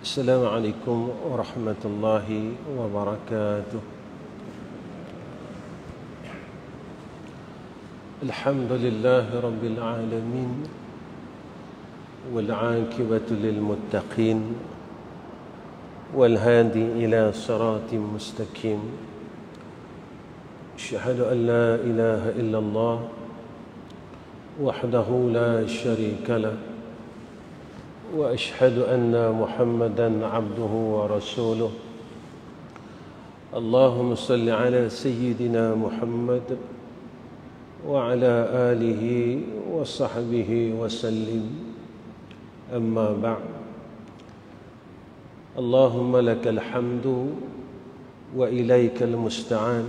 السلام عليكم ورحمة الله وبركاته. الحمد لله رب العالمين والعاقبة للمتقين والهادي إلى صراط مستقيم. أشهد أن لا إله إلا الله وحده لا شريك له وأشهد أن محمدًا عبده ورسوله. اللهم صل على سيدنا محمد وعلى آله وصحبه وسلم. أما بعد، اللهم لك الحمد وإليك المستعان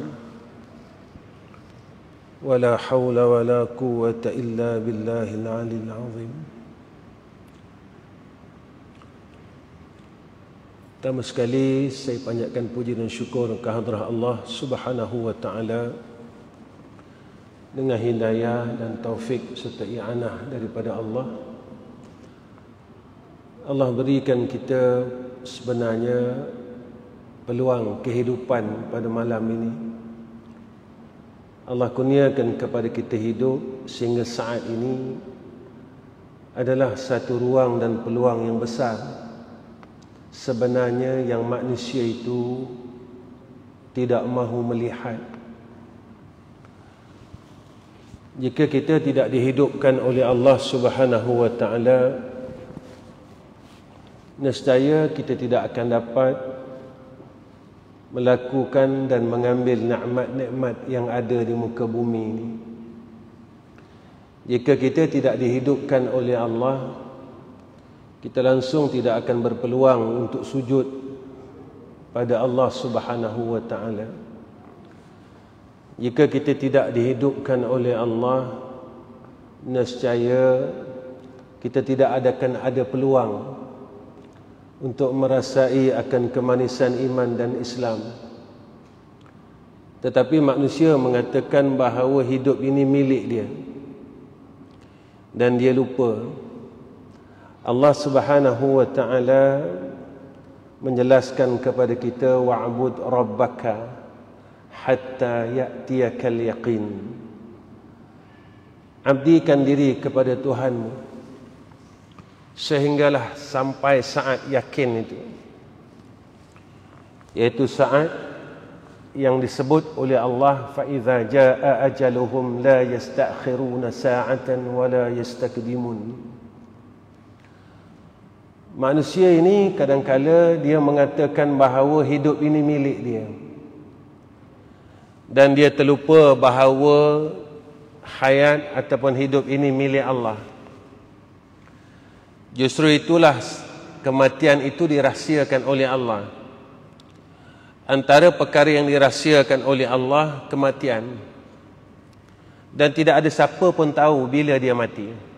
ولا حول ولا قوة إلا بالله العلي العظيم. Pertama sekali saya panjatkan puji dan syukur kehadrat Allah Subhanahu wa taala dengan hidayah dan taufik serta i'anah daripada Allah. Allah berikan kita sebenarnya peluang kehidupan pada malam ini. Allah kurniakan kepada kita hidup sehingga saat ini adalah satu ruang dan peluang yang besar. Sebenarnya yang manusia itu tidak mahu melihat. Jika kita tidak dihidupkan oleh Allah Subhanahu wa taala, nescaya kita tidak akan dapat melakukan dan mengambil nikmat-nikmat yang ada di muka bumi ini. Jika kita tidak dihidupkan oleh Allah, kita langsung tidak akan berpeluang untuk sujud pada Allah Subhanahu wa taala. Jika kita tidak dihidupkan oleh Allah, nescaya kita tidak akan ada peluang untuk merasai akan kemanisan iman dan Islam. Tetapi manusia mengatakan bahawa hidup ini milik dia, dan dia lupa Allah Subhanahu wa taala menjelaskan kepada kita, wa'bud rabbaka hatta ya'tiyakal yaqin. Abdikan diri kepada Tuhanmu sehinggalah sampai saat yakin itu, yaitu saat yang disebut oleh Allah, fa idza jaa ajaluhum la yastakhiruna sa'atan wa la yastakdimun. Manusia ini kadang-kala dia mengatakan bahawa hidup ini milik dia, dan dia terlupa bahawa hayat ataupun hidup ini milik Allah. Justru itulah kematian itu dirahsiakan oleh Allah. Antara perkara yang dirahsiakan oleh Allah, kematian, dan tidak ada siapa pun tahu bila dia mati.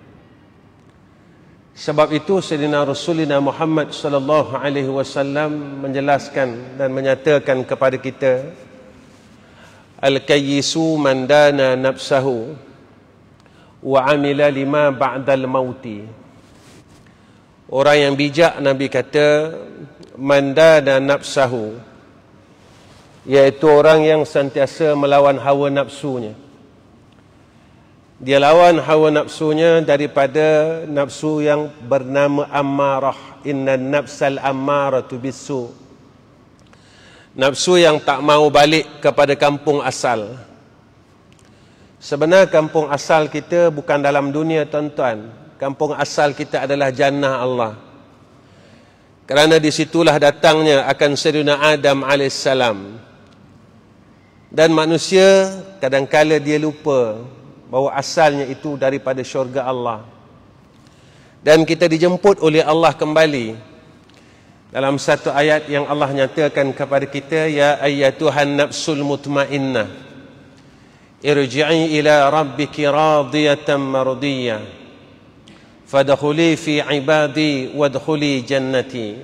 Sebab itu Sayyidina Rasulullah Muhammad sallallahu alaihi wasallam menjelaskan dan menyatakan kepada kita, al-kayyisu man dana nafsahu wa amila lima ba'dal mauti. Orang yang bijak, Nabi kata, man dana nafsahu, iaitu orang yang sentiasa melawan hawa nafsunya. Dia lawan hawa nafsunya daripada nafsu yang bernama ammarah. Innan nafsal ammaratu bisu, nafsu yang tak mau balik kepada kampung asal. Sebenarnya kampung asal kita bukan dalam dunia, tuan-tuan. Kampung asal kita adalah jannah Allah. Kerana disitulah datangnya akan Sayyidina Adam AS. Dan manusia kadang-kala dia lupa bahawa asalnya itu daripada syurga Allah. Dan kita dijemput oleh Allah kembali dalam satu ayat yang Allah nyatakan kepada kita, ya ayyatuhan nafsul mutmainnah irji'i ila rabbiki radiyatan mardiyah fadkhuli fi ibadi wadkhuli jannati.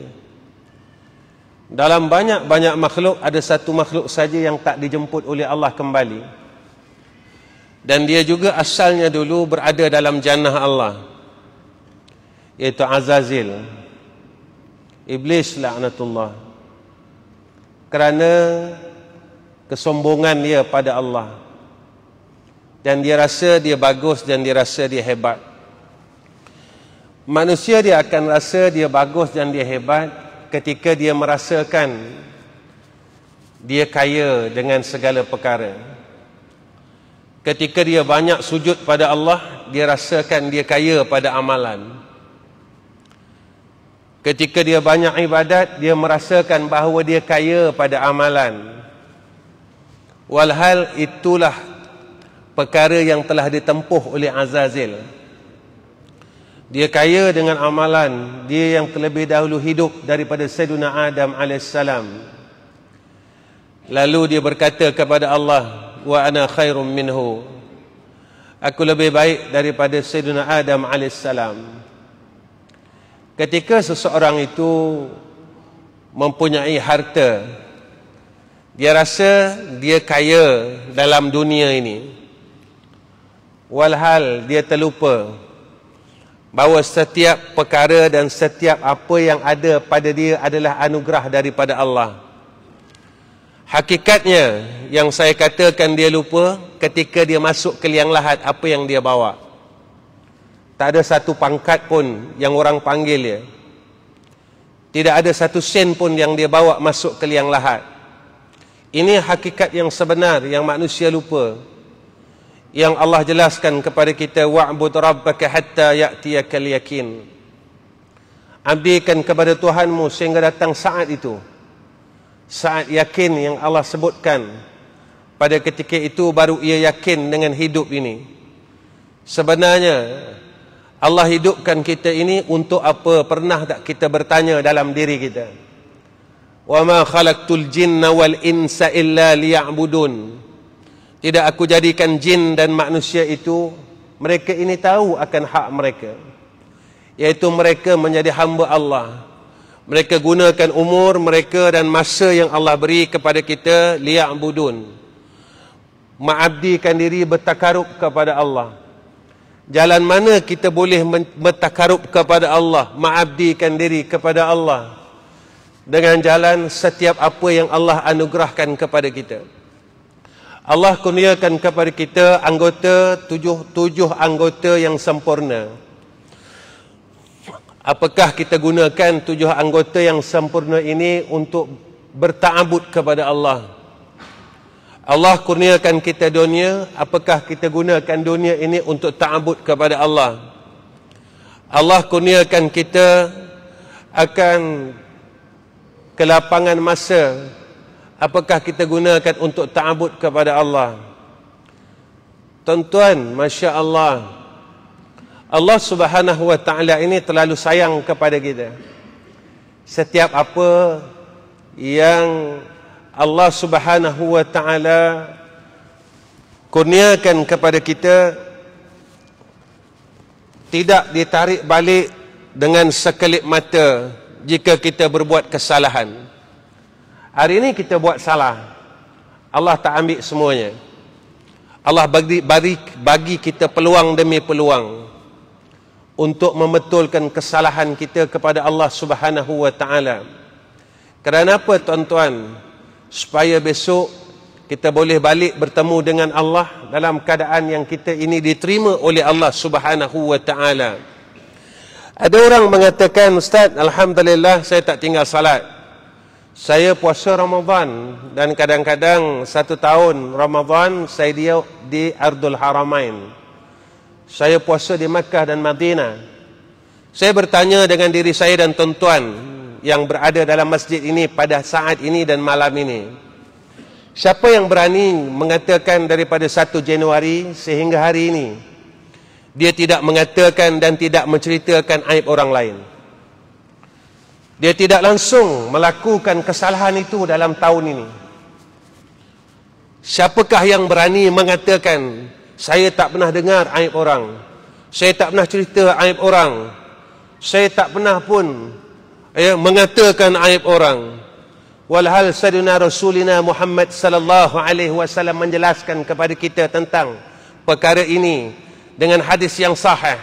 Dalam banyak-banyak makhluk, ada satu makhluk saja yang tak dijemput oleh Allah kembali, dan dia juga asalnya dulu berada dalam jannah Allah, yaitu Azazil. Iblis laknatullah, kerana kesombongan dia pada Allah, dan dia rasa dia bagus dan dia rasa dia hebat. Manusia dia akan rasa dia bagus dan dia hebat ketika dia merasakan dia kaya dengan segala perkara. Ketika dia banyak sujud pada Allah, dia rasakan dia kaya pada amalan. Ketika dia banyak ibadat, dia merasakan bahawa dia kaya pada amalan. Walhal itulah perkara yang telah ditempuh oleh Azazil. Dia kaya dengan amalan, dia yang terlebih dahulu hidup daripada Sayyidina Adam AS. Lalu dia berkata kepada Allah, wa ana khairum minhu, aku lebih baik daripada Sayyidina Adam AS. Ketika seseorang itu mempunyai harta, dia rasa dia kaya dalam dunia ini, walhal dia terlupa bahawa setiap perkara dan setiap apa yang ada pada dia adalah anugerah daripada Allah. Hakikatnya yang saya katakan dia lupa, ketika dia masuk ke liang lahat, apa yang dia bawa? Tak ada satu pangkat pun yang orang panggil dia. Tidak ada satu sen pun yang dia bawa masuk ke liang lahat. Ini hakikat yang sebenar yang manusia lupa, yang Allah jelaskan kepada kita, wa'bud rabbaka hatta ya'tiyakal yakin. Abdikan kepada Tuhanmu sehingga datang saat itu, saat yakin yang Allah sebutkan. Pada ketika itu baru ia yakin dengan hidup ini. Sebenarnya Allah hidupkan kita ini untuk apa? Pernah tak kita bertanya dalam diri kita? Wa ma khalaqtul jinna wal insa illa liya'budun. Tidak aku jadikan jin dan manusia itu, mereka ini tahu akan hak mereka, iaitu mereka menjadi hamba Allah. Mereka gunakan umur mereka dan masa yang Allah beri kepada kita liya'budun, mengabdikan diri, bertakarub kepada Allah. Jalan mana kita boleh bertakarub kepada Allah, mengabdikan diri kepada Allah? Dengan jalan setiap apa yang Allah anugerahkan kepada kita. Allah kurniakan kepada kita anggota, tujuh anggota yang sempurna. Apakah kita gunakan tujuh anggota yang sempurna ini untuk berta'abud kepada Allah? Allah kurniakan kita dunia, apakah kita gunakan dunia ini untuk ta'abud kepada Allah? Allah kurniakan kita akan kelapangan masa, apakah kita gunakan untuk ta'abud kepada Allah? Tuan-tuan, Masya Allah, Allah Subhanahu wa ta'ala ini terlalu sayang kepada kita. Setiap apa yang Allah Subhanahu wa ta'ala kurniakan kepada kita, tidak ditarik balik dengan sekelip mata jika kita berbuat kesalahan. Hari ini kita buat salah, Allah tak ambil semuanya. Allah bagi kita peluang demi peluang untuk membetulkan kesalahan kita kepada Allah Subhanahu wa ta'ala. Kerana apa, tuan-tuan? Supaya besok kita boleh balik bertemu dengan Allah dalam keadaan yang kita ini diterima oleh Allah Subhanahu wa ta'ala. Ada orang mengatakan, Ustaz, Alhamdulillah saya tak tinggal salat. Saya puasa Ramadan, dan kadang-kadang satu tahun Ramadan saya di Ardul Haramain. Saya puasa di Makkah dan Madinah. Saya bertanya dengan diri saya dan tuan-tuan yang berada dalam masjid ini pada saat ini dan malam ini, siapa yang berani mengatakan daripada 1 Januari sehingga hari ini dia tidak mengatakan dan tidak menceritakan aib orang lain? Dia tidak langsung melakukan kesalahan itu dalam tahun ini. Siapakah yang berani mengatakan, saya tak pernah dengar aib orang, saya tak pernah cerita aib orang, saya tak pernah pun mengatakan aib orang? Walhal Sayyidina Rasulina Muhammad sallallahu alaihi wasallam menjelaskan kepada kita tentang perkara ini dengan hadis yang sahih.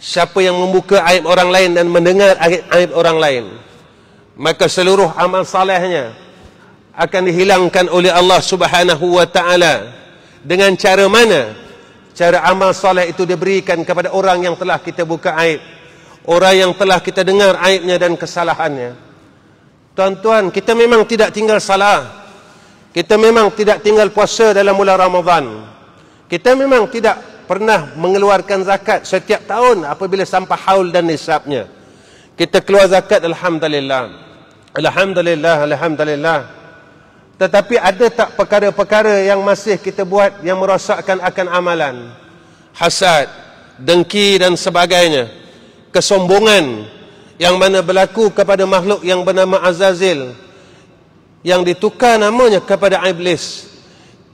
Siapa yang membuka aib orang lain dan mendengar aib orang lain, maka seluruh amal salehnya akan dihilangkan oleh Allah Subhanahu wa taala. Dengan cara mana? Cara amal saleh itu diberikan kepada orang yang telah kita buka aib, orang yang telah kita dengar aibnya dan kesalahannya. Tuan-tuan, kita memang tidak tinggal salah, kita memang tidak tinggal puasa dalam bulan Ramadan, kita memang tidak pernah mengeluarkan zakat setiap tahun apabila sampai haul dan nisabnya. Kita keluar zakat, alhamdulillah, alhamdulillah, alhamdulillah. Tetapi ada tak perkara-perkara yang masih kita buat yang merosakkan akan amalan? Hasad, dengki dan sebagainya, kesombongan yang mana berlaku kepada makhluk yang bernama Azazil, yang ditukar namanya kepada iblis,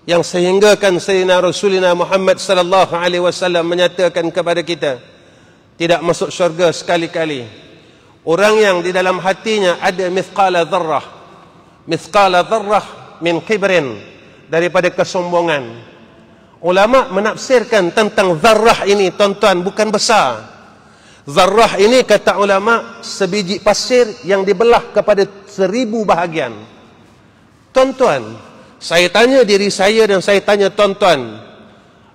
yang sehinggakan Sayyidina Rasulina Muhammad sallallahu alaihi wasallam menyatakan kepada kita tidak masuk syurga sekali-kali orang yang di dalam hatinya ada mithqala dzarrah min kibrin, daripada kesombongan. Ulama menafsirkan tentang zarrah ini, tuan-tuan, bukan besar. Zarrah ini, kata ulama, sebiji pasir yang dibelah kepada 1000 bahagian. Tuan-tuan, saya tanya diri saya dan saya tanya tuan-tuan,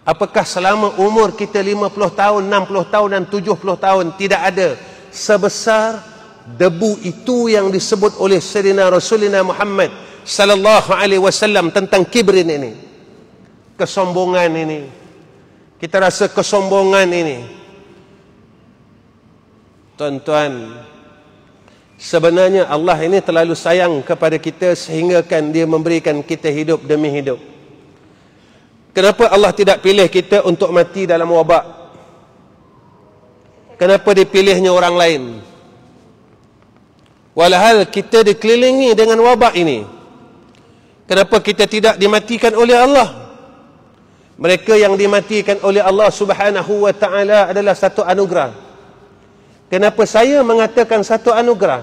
apakah selama umur kita 50 tahun, 60 tahun dan 70 tahun tidak ada sebesar debu itu yang disebut oleh Sayyidina Rasulina Muhammad sallallahu alaihi wasallam tentang kibrin ini, kesombongan ini. Kita rasa kesombongan ini. Tuan-tuan, sebenarnya Allah ini terlalu sayang kepada kita sehinggakan dia memberikan kita hidup demi hidup. Kenapa Allah tidak pilih kita untuk mati dalam wabak? Kenapa dipilihnya orang lain? Walhal kita dikelilingi dengan wabak ini. Kenapa kita tidak dimatikan oleh Allah? Mereka yang dimatikan oleh Allah Subhanahu wa taala adalah satu anugerah. Kenapa saya mengatakan satu anugerah?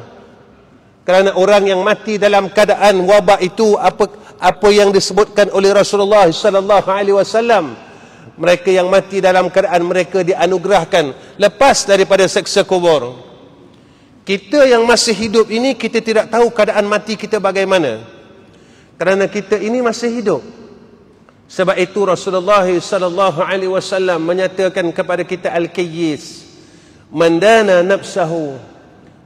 Kerana orang yang mati dalam keadaan wabak itu, apa yang disebutkan oleh Rasulullah sallallahu alaihi wasallam, mereka yang mati dalam keadaan mereka dianugerahkan lepas daripada siksa kubur. Kita yang masih hidup ini, kita tidak tahu keadaan mati kita bagaimana, kerana kita ini masih hidup. Sebab itu Rasulullah sallallahu alaihi wasallam menyatakan kepada kita al-kayyis, man dana nafsahu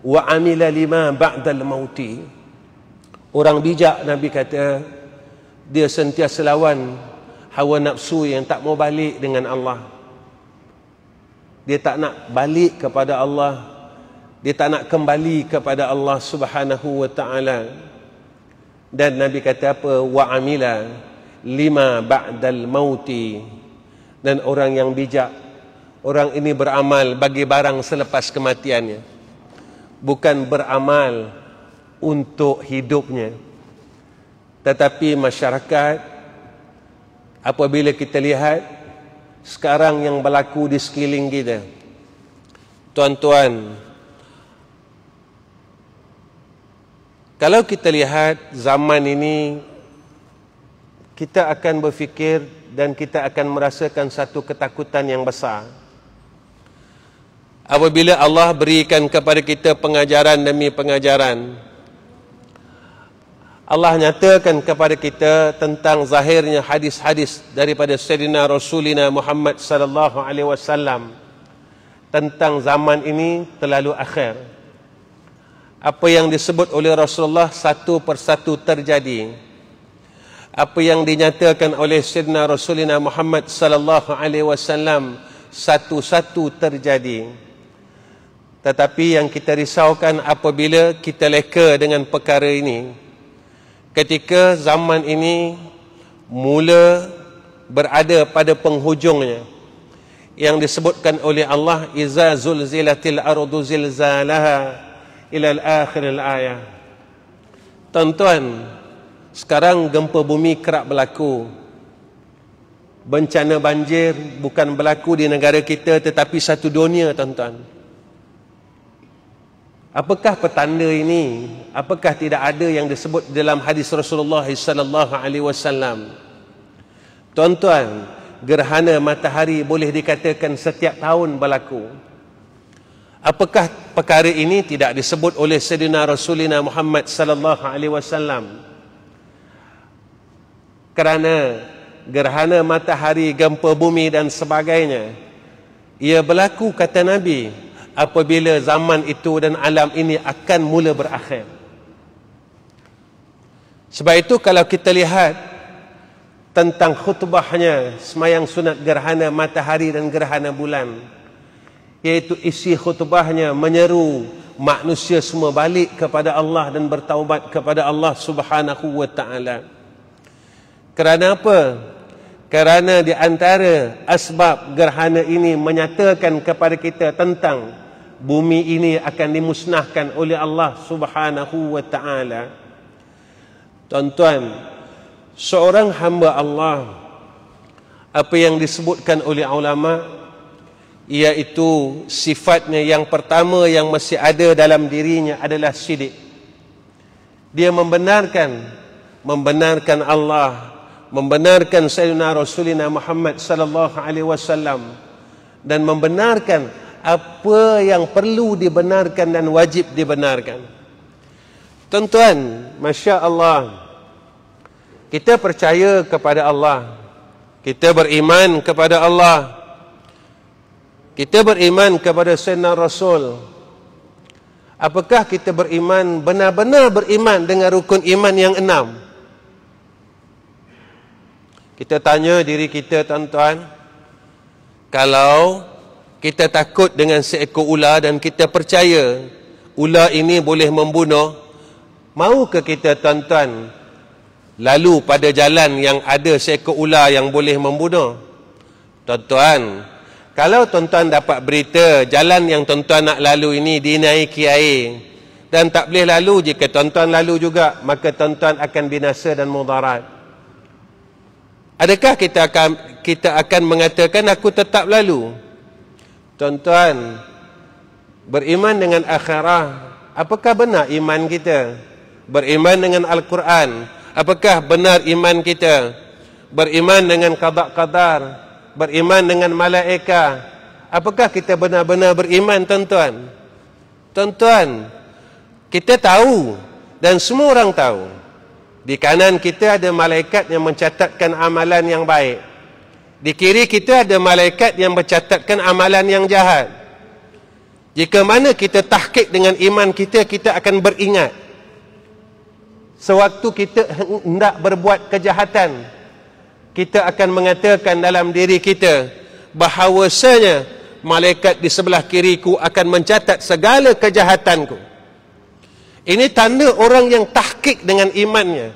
wa amila lima ba'dal mauti. Orang bijak, Nabi kata, dia sentiasa lawan hawa nafsu yang tak mau balik dengan Allah. Dia tak nak balik kepada Allah, dia tak nak kembali kepada Allah Subhanahu wa taala. Dan Nabi kata apa? Wa amila lima ba'dal mauti. Dan orang yang bijak, orang ini beramal bagi barang selepas kematiannya, bukan beramal untuk hidupnya. Tetapi masyarakat, apabila kita lihat sekarang yang berlaku di sekeliling kita, tuan-tuan, kalau kita lihat zaman ini, kita akan berfikir dan kita akan merasakan satu ketakutan yang besar. Apabila Allah berikan kepada kita pengajaran demi pengajaran, Allah nyatakan kepada kita tentang zahirnya hadis-hadis daripada Sayyidina Rasulina Muhammad sallallahu alaihi wasallam tentang zaman ini terlalu akhir. Apa yang disebut oleh Rasulullah satu persatu terjadi. Apa yang dinyatakan oleh Sayyidina Rasulina Muhammad sallallahu alaihi wasallam satu-satu terjadi. Tetapi yang kita risaukan apabila kita leka dengan perkara ini, ketika zaman ini mula berada pada penghujungnya, yang disebutkan oleh Allah, iza zulzilatil ardu zilzalaha ila al-akhir al-ayah. Tuan-tuan, sekarang gempa bumi kerap berlaku. Bencana banjir bukan berlaku di negara kita tetapi satu dunia, tuan-tuan. Apakah petanda ini? Apakah tidak ada yang disebut dalam hadis Rasulullah sallallahu alaihi wasallam? Tuan-tuan, gerhana matahari boleh dikatakan setiap tahun berlaku. Apakah perkara ini tidak disebut oleh Sayyidina Rasulina Muhammad sallallahu alaihi wasallam? Kerana gerhana matahari, gempa bumi dan sebagainya, ia berlaku, kata Nabi, apabila zaman itu dan alam ini akan mula berakhir. Sebab itu kalau kita lihat tentang khutbahnya semayang sunat gerhana matahari dan gerhana bulan, iaitu isi khutbahnya menyeru manusia semua balik kepada Allah dan bertaubat kepada Allah Subhanahu wa taala. Kerana apa? Kerana di antara asbab gerhana ini menyatakan kepada kita tentang bumi ini akan dimusnahkan oleh Allah Subhanahu wa taala. Tuan-tuan, seorang hamba Allah, apa yang disebutkan oleh ulama, iaitu sifatnya yang pertama yang masih ada dalam dirinya adalah syirik. Dia membenarkan Allah, membenarkan Sayyidina Rasulina Muhammad sallallahu alaihi wasallam, dan membenarkan apa yang perlu dibenarkan dan wajib dibenarkan. Tuan-tuan, Masya Allah, kita percaya kepada Allah, kita beriman kepada Allah, kita beriman kepada Sayyidina Rasul. Apakah kita beriman, benar-benar beriman dengan rukun iman yang 6? Kita tanya diri kita, tuan-tuan, kalau kita takut dengan seekor ular dan kita percaya ular ini boleh membunuh, maukah kita, tuan-tuan, lalu pada jalan yang ada seekor ular yang boleh membunuh? Tuan-tuan, kalau tuan-tuan dapat berita jalan yang tuan-tuan nak lalu ini dinaiki air dan tak boleh lalu, jika tuan-tuan lalu juga, maka tuan-tuan akan binasa dan mudarat. Adakah kita akan mengatakan aku tetap lalu? Tuan-tuan, beriman dengan akhirah, apakah benar iman kita? Beriman dengan Al-Quran, apakah benar iman kita? Beriman dengan qada qadar, beriman dengan malaikat, apakah kita benar-benar beriman, tuan-tuan? Tuan-tuan, kita tahu dan semua orang tahu, di kanan kita ada malaikat yang mencatatkan amalan yang baik, di kiri kita ada malaikat yang mencatatkan amalan yang jahat. Jika mana kita tahqiq dengan iman kita, kita akan beringat sewaktu kita hendak berbuat kejahatan, kita akan mengatakan dalam diri kita bahawasanya malaikat di sebelah kiriku akan mencatat segala kejahatanku. Ini tanda orang yang tahqiq dengan imannya,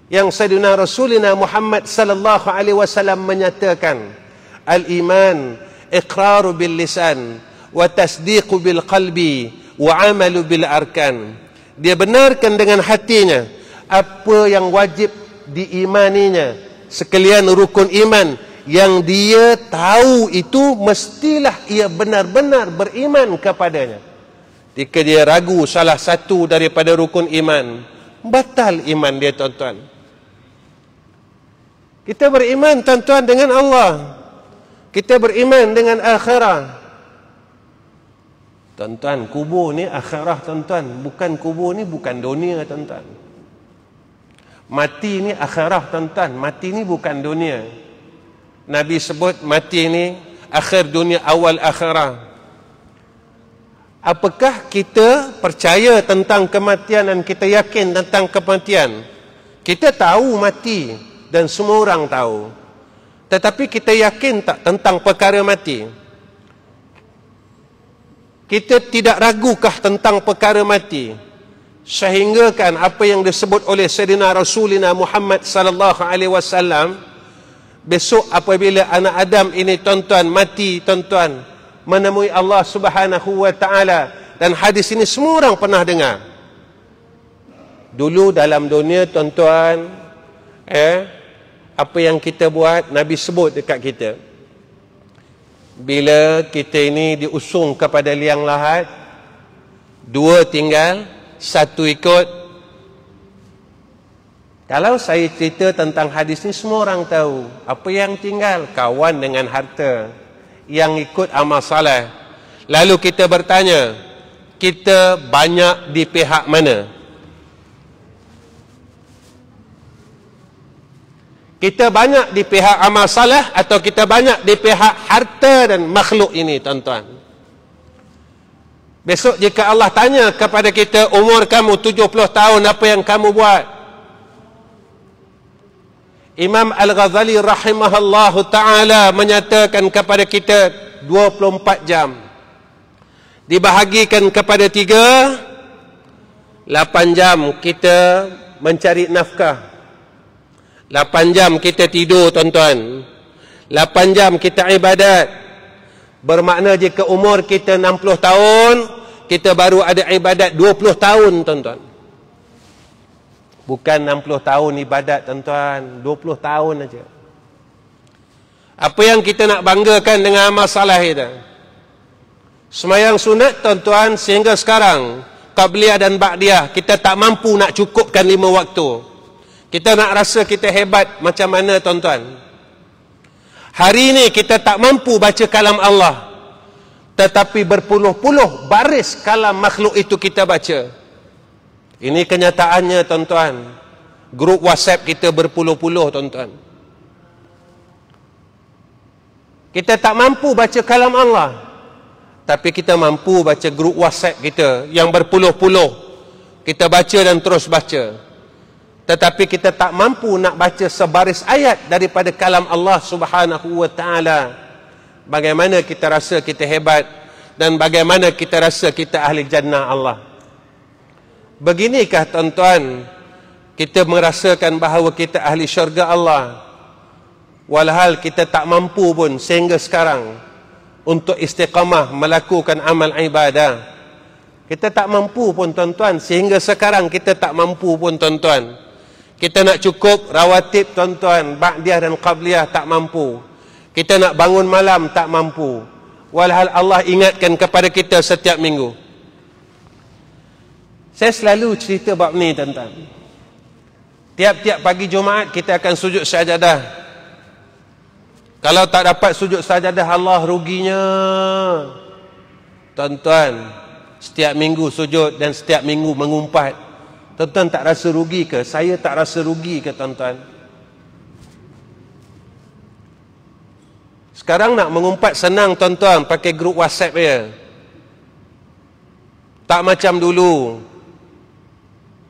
yang Sayyidina Rasulina Muhammad sallallahu alaihi wasallam menyatakan, al-iman iqraru bil lisan wa tasdiqu bil qalbi wa amalu bil arkan. Dia benarkan dengan hatinya apa yang wajib diimaninya, sekalian rukun iman yang dia tahu itu mestilah ia benar-benar beriman kepadanya. Jika dia ragu salah satu daripada rukun iman, batal iman dia, tuan-tuan. Kita beriman, tuan-tuan, dengan Allah, kita beriman dengan akhirah. Tuan-tuan, kubur ni akhirah, tuan-tuan. Bukan kubur ni bukan dunia, tuan-tuan. Mati ni akhirah, tuan-tuan. Mati ni bukan dunia. Nabi sebut mati ni akhir dunia, awal akhirah. Apakah kita percaya tentang kematian dan kita yakin tentang kematian? Kita tahu mati dan semua orang tahu. Tetapi kita yakin tak tentang perkara mati? Kita tidak ragukah tentang perkara mati? Sehingga kan apa yang disebut oleh Sayyidina Rasulina Muhammad sallallahu alaihi wasallam, besok apabila anak Adam ini, tuan-tuan, mati, tuan-tuan, menemui Allah Subhanahu wa taala, dan hadis ini semua orang pernah dengar. Dulu dalam dunia, tuan-tuan, apa yang kita buat, Nabi sebut dekat kita. Bila kita ini diusung kepada liang lahat, 2 tinggal, 1 ikut. Kalau saya cerita tentang hadis ini, semua orang tahu. Apa yang tinggal? Kawan dengan harta. Yang ikut amal saleh. Lalu kita bertanya, kita banyak di pihak mana? Kita banyak di pihak amal saleh atau kita banyak di pihak harta dan makhluk ini, tuan-tuan? Besok jika Allah tanya kepada kita, umur kamu 70 tahun, apa yang kamu buat? Imam Al-Ghazali rahimahullahu ta'ala menyatakan kepada kita 24 jam. Dibahagikan kepada 8 jam kita mencari nafkah. 8 jam kita tidur, tuan-tuan. 8 jam kita ibadat. Bermakna jika umur kita 60 tahun, kita baru ada ibadat 20 tahun, tuan-tuan. Bukan 60 tahun ibadat, tuan-tuan. 20 tahun aja. Apa yang kita nak banggakan dengan amal salah kita? Sembahyang sunat, tuan-tuan, sehingga sekarang, qabliyah dan ba'diyah, kita tak mampu nak cukupkan 5 waktu. Kita nak rasa kita hebat macam mana, tuan-tuan? Hari ini kita tak mampu baca kalam Allah, tetapi berpuluh-puluh baris kalam makhluk itu kita baca. Ini kenyataannya, tuan-tuan. Grup WhatsApp kita berpuluh-puluh, tuan-tuan. Kita tak mampu baca kalam Allah, tapi kita mampu baca grup WhatsApp kita yang berpuluh-puluh. Kita baca dan terus baca. Tetapi kita tak mampu nak baca sebaris ayat daripada kalam Allah Subhanahu wa ta'ala. Bagaimana kita rasa kita hebat dan bagaimana kita rasa kita ahli jannah Allah. Beginikah, tuan-tuan, kita merasakan bahawa kita ahli syurga Allah, walhal kita tak mampu pun sehingga sekarang untuk istiqamah melakukan amal ibadah. Kita tak mampu pun, tuan-tuan, sehingga sekarang kita tak mampu pun, tuan-tuan. Kita nak cukup rawatib, tuan-tuan, ba'diyah dan qabliyah, tak mampu. Kita nak bangun malam, tak mampu. Walhal Allah ingatkan kepada kita setiap minggu. Saya selalu cerita bab ni, tuan-tuan. Tiap-tiap pagi Jumaat kita akan sujud sajadah. Kalau tak dapat sujud sajadah, Allah ruginya. Tuan-tuan, setiap minggu sujud dan setiap minggu mengumpat. Tuan-tuan tak rasa rugi ke? Saya tak rasa rugi ke, tuan-tuan? Sekarang nak mengumpat senang, tuan-tuan, pakai grup WhatsApp je. Tak macam dulu.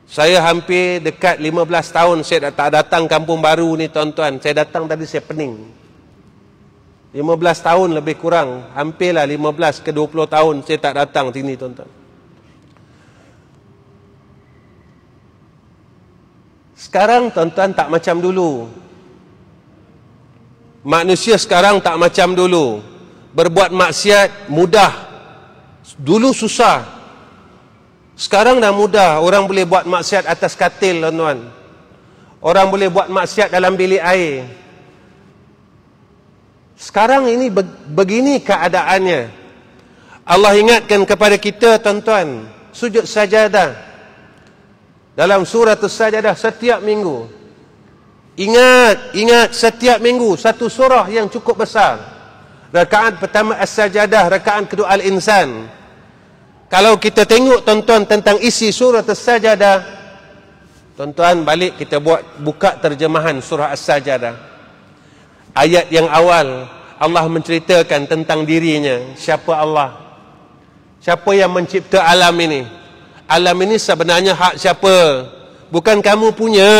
Saya hampir dekat 15 tahun saya tak datang kampung baru ni, tuan-tuan. Saya datang tadi, saya pening. 15 tahun lebih kurang. Hampirlah 15 ke 20 tahun saya tak datang sini, tuan-tuan. Sekarang, tuan-tuan, tak macam dulu. Manusia sekarang tak macam dulu. Berbuat maksiat mudah. Dulu susah. Sekarang dah mudah. Orang boleh buat maksiat atas katil, tuan-tuan. Orang boleh buat maksiat dalam bilik air. Sekarang ini begini keadaannya. Allah ingatkan kepada kita, tuan-tuan, sujud sajadah dalam surah As-Sajadah setiap minggu. Ingat setiap minggu satu surah yang cukup besar. Rakaat pertama As-Sajadah, rakaat kedua Al-Insan. Kalau kita tengok, tuan-tuan, tentang isi surah As-Sajadah, tuan-tuan, balik kita buka terjemahan surah As-Sajadah. Ayat yang awal, Allah menceritakan tentang dirinya. Siapa Allah? Siapa yang mencipta alam ini? Alam ini sebenarnya hak siapa? Bukan kamu punya.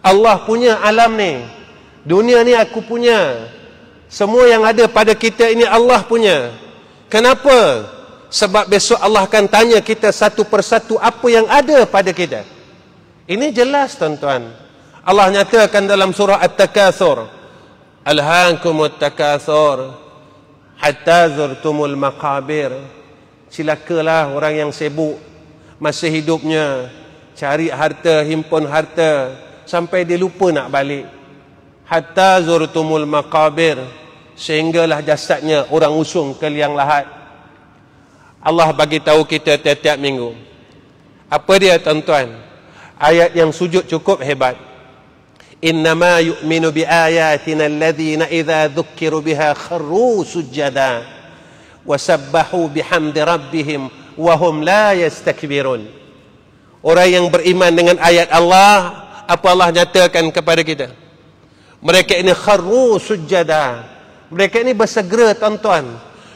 Allah punya alam ni. Dunia ni aku punya. Semua yang ada pada kita ini Allah punya. Kenapa? Sebab besok Allah akan tanya kita satu persatu apa yang ada pada kita. Ini jelas, tuan-tuan. Allah nyatakan dalam surah At-Takatsur, Alhaakumut takatsur hatta zurtumul maqabir. Cilakalah orang yang sibuk masa hidupnya cari harta, himpun harta, sampai dia lupa nak balik. Hatta zurtumul maqabir, sehinggalah jasadnya orang usung ke liang lahat. Allah bagi tahu kita tiap-tiap minggu. Apa dia, tuan-tuan? Ayat yang sujud cukup hebat. Innama yu'minu bi ayatina alladhina idza dzukkiru biha kharru sujada wasabbahu bihamdi rabbihim wa hum la yastakbirun. Orang yang beriman dengan ayat Allah, apa Allah nyatakan kepada kita? Mereka ini kharru sujada. Mereka ini bersegera, tuan-tuan.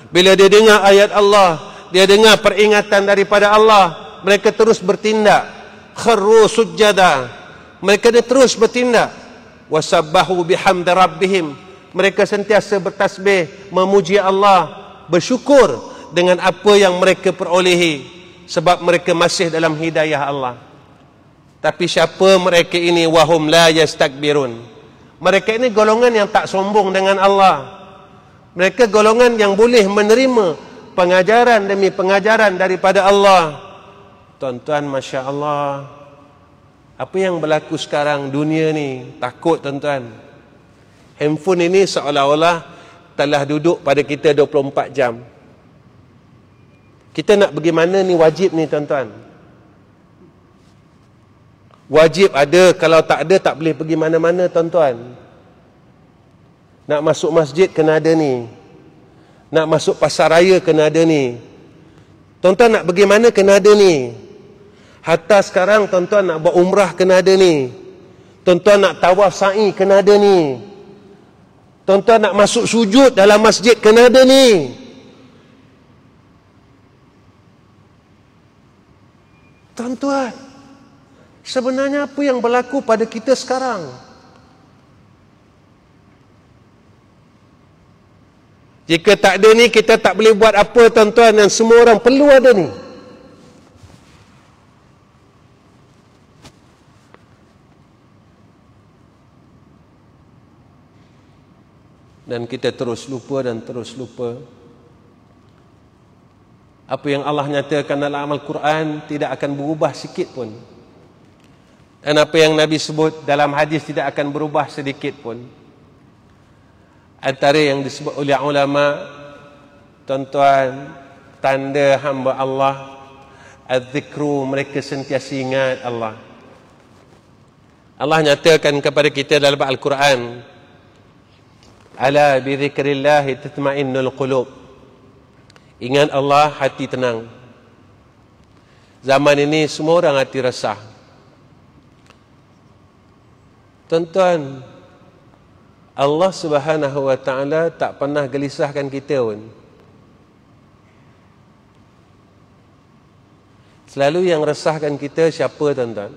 Bila dia dengar ayat Allah, dia dengar peringatan daripada Allah, mereka terus bertindak. Kharru sujada. Mereka dia terus bertindak. Wasabbahu bihamdi rabbihim. Mereka sentiasa bertasbih, memuji Allah, bersyukur dengan apa yang mereka perolehi, sebab mereka masih dalam hidayah Allah. Tapi siapa mereka ini? Wahum la yastakbirun. Mereka ini golongan yang tak sombong dengan Allah. Mereka golongan yang boleh menerima pengajaran demi pengajaran daripada Allah. Tuan-tuan, Masya Allah, apa yang berlaku sekarang, dunia ni takut, tuan-tuan. Handphone ini seolah-olah telah duduk pada kita 24 jam. Kita nak pergi mana ni wajib ni, tuan-tuan. Wajib ada, kalau tak ada tak boleh pergi mana-mana, tuan-tuan. Nak masuk masjid kena ada ni. Nak masuk pasar raya kena ada ni. Tuan-tuan nak pergi mana kena ada ni. Hatta sekarang tuan-tuan nak buat umrah kena ada ni. Tuan-tuan nak tawaf sa'i kena ada ni. Tuan-tuan nak masuk sujud dalam masjid kena ada ni. Tuan-tuan, sebenarnya apa yang berlaku pada kita sekarang? Jika tak ada ni, kita tak boleh buat apa, tuan-tuan, dan semua orang perlu ada ni. Dan kita terus lupa dan terus lupa. Apa yang Allah nyatakan dalam Al-Quran tidak akan berubah sikit pun. Dan apa yang Nabi sebut dalam hadis tidak akan berubah sedikit pun. Antara yang disebut oleh ulama, tuan-tuan, tanda hamba Allah, az-zikru, mereka sentiasa ingat Allah. Allah nyatakan kepada kita dalam Al-Quran, ala bi dzikrillahi tatma'innul qulub. Ingat Allah, hati tenang. Zaman ini semua orang hati resah. Tuan-tuan, Allah Subhanahu wa ta'ala tak pernah gelisahkan kita pun. Selalu yang resahkan kita siapa, tuan-tuan?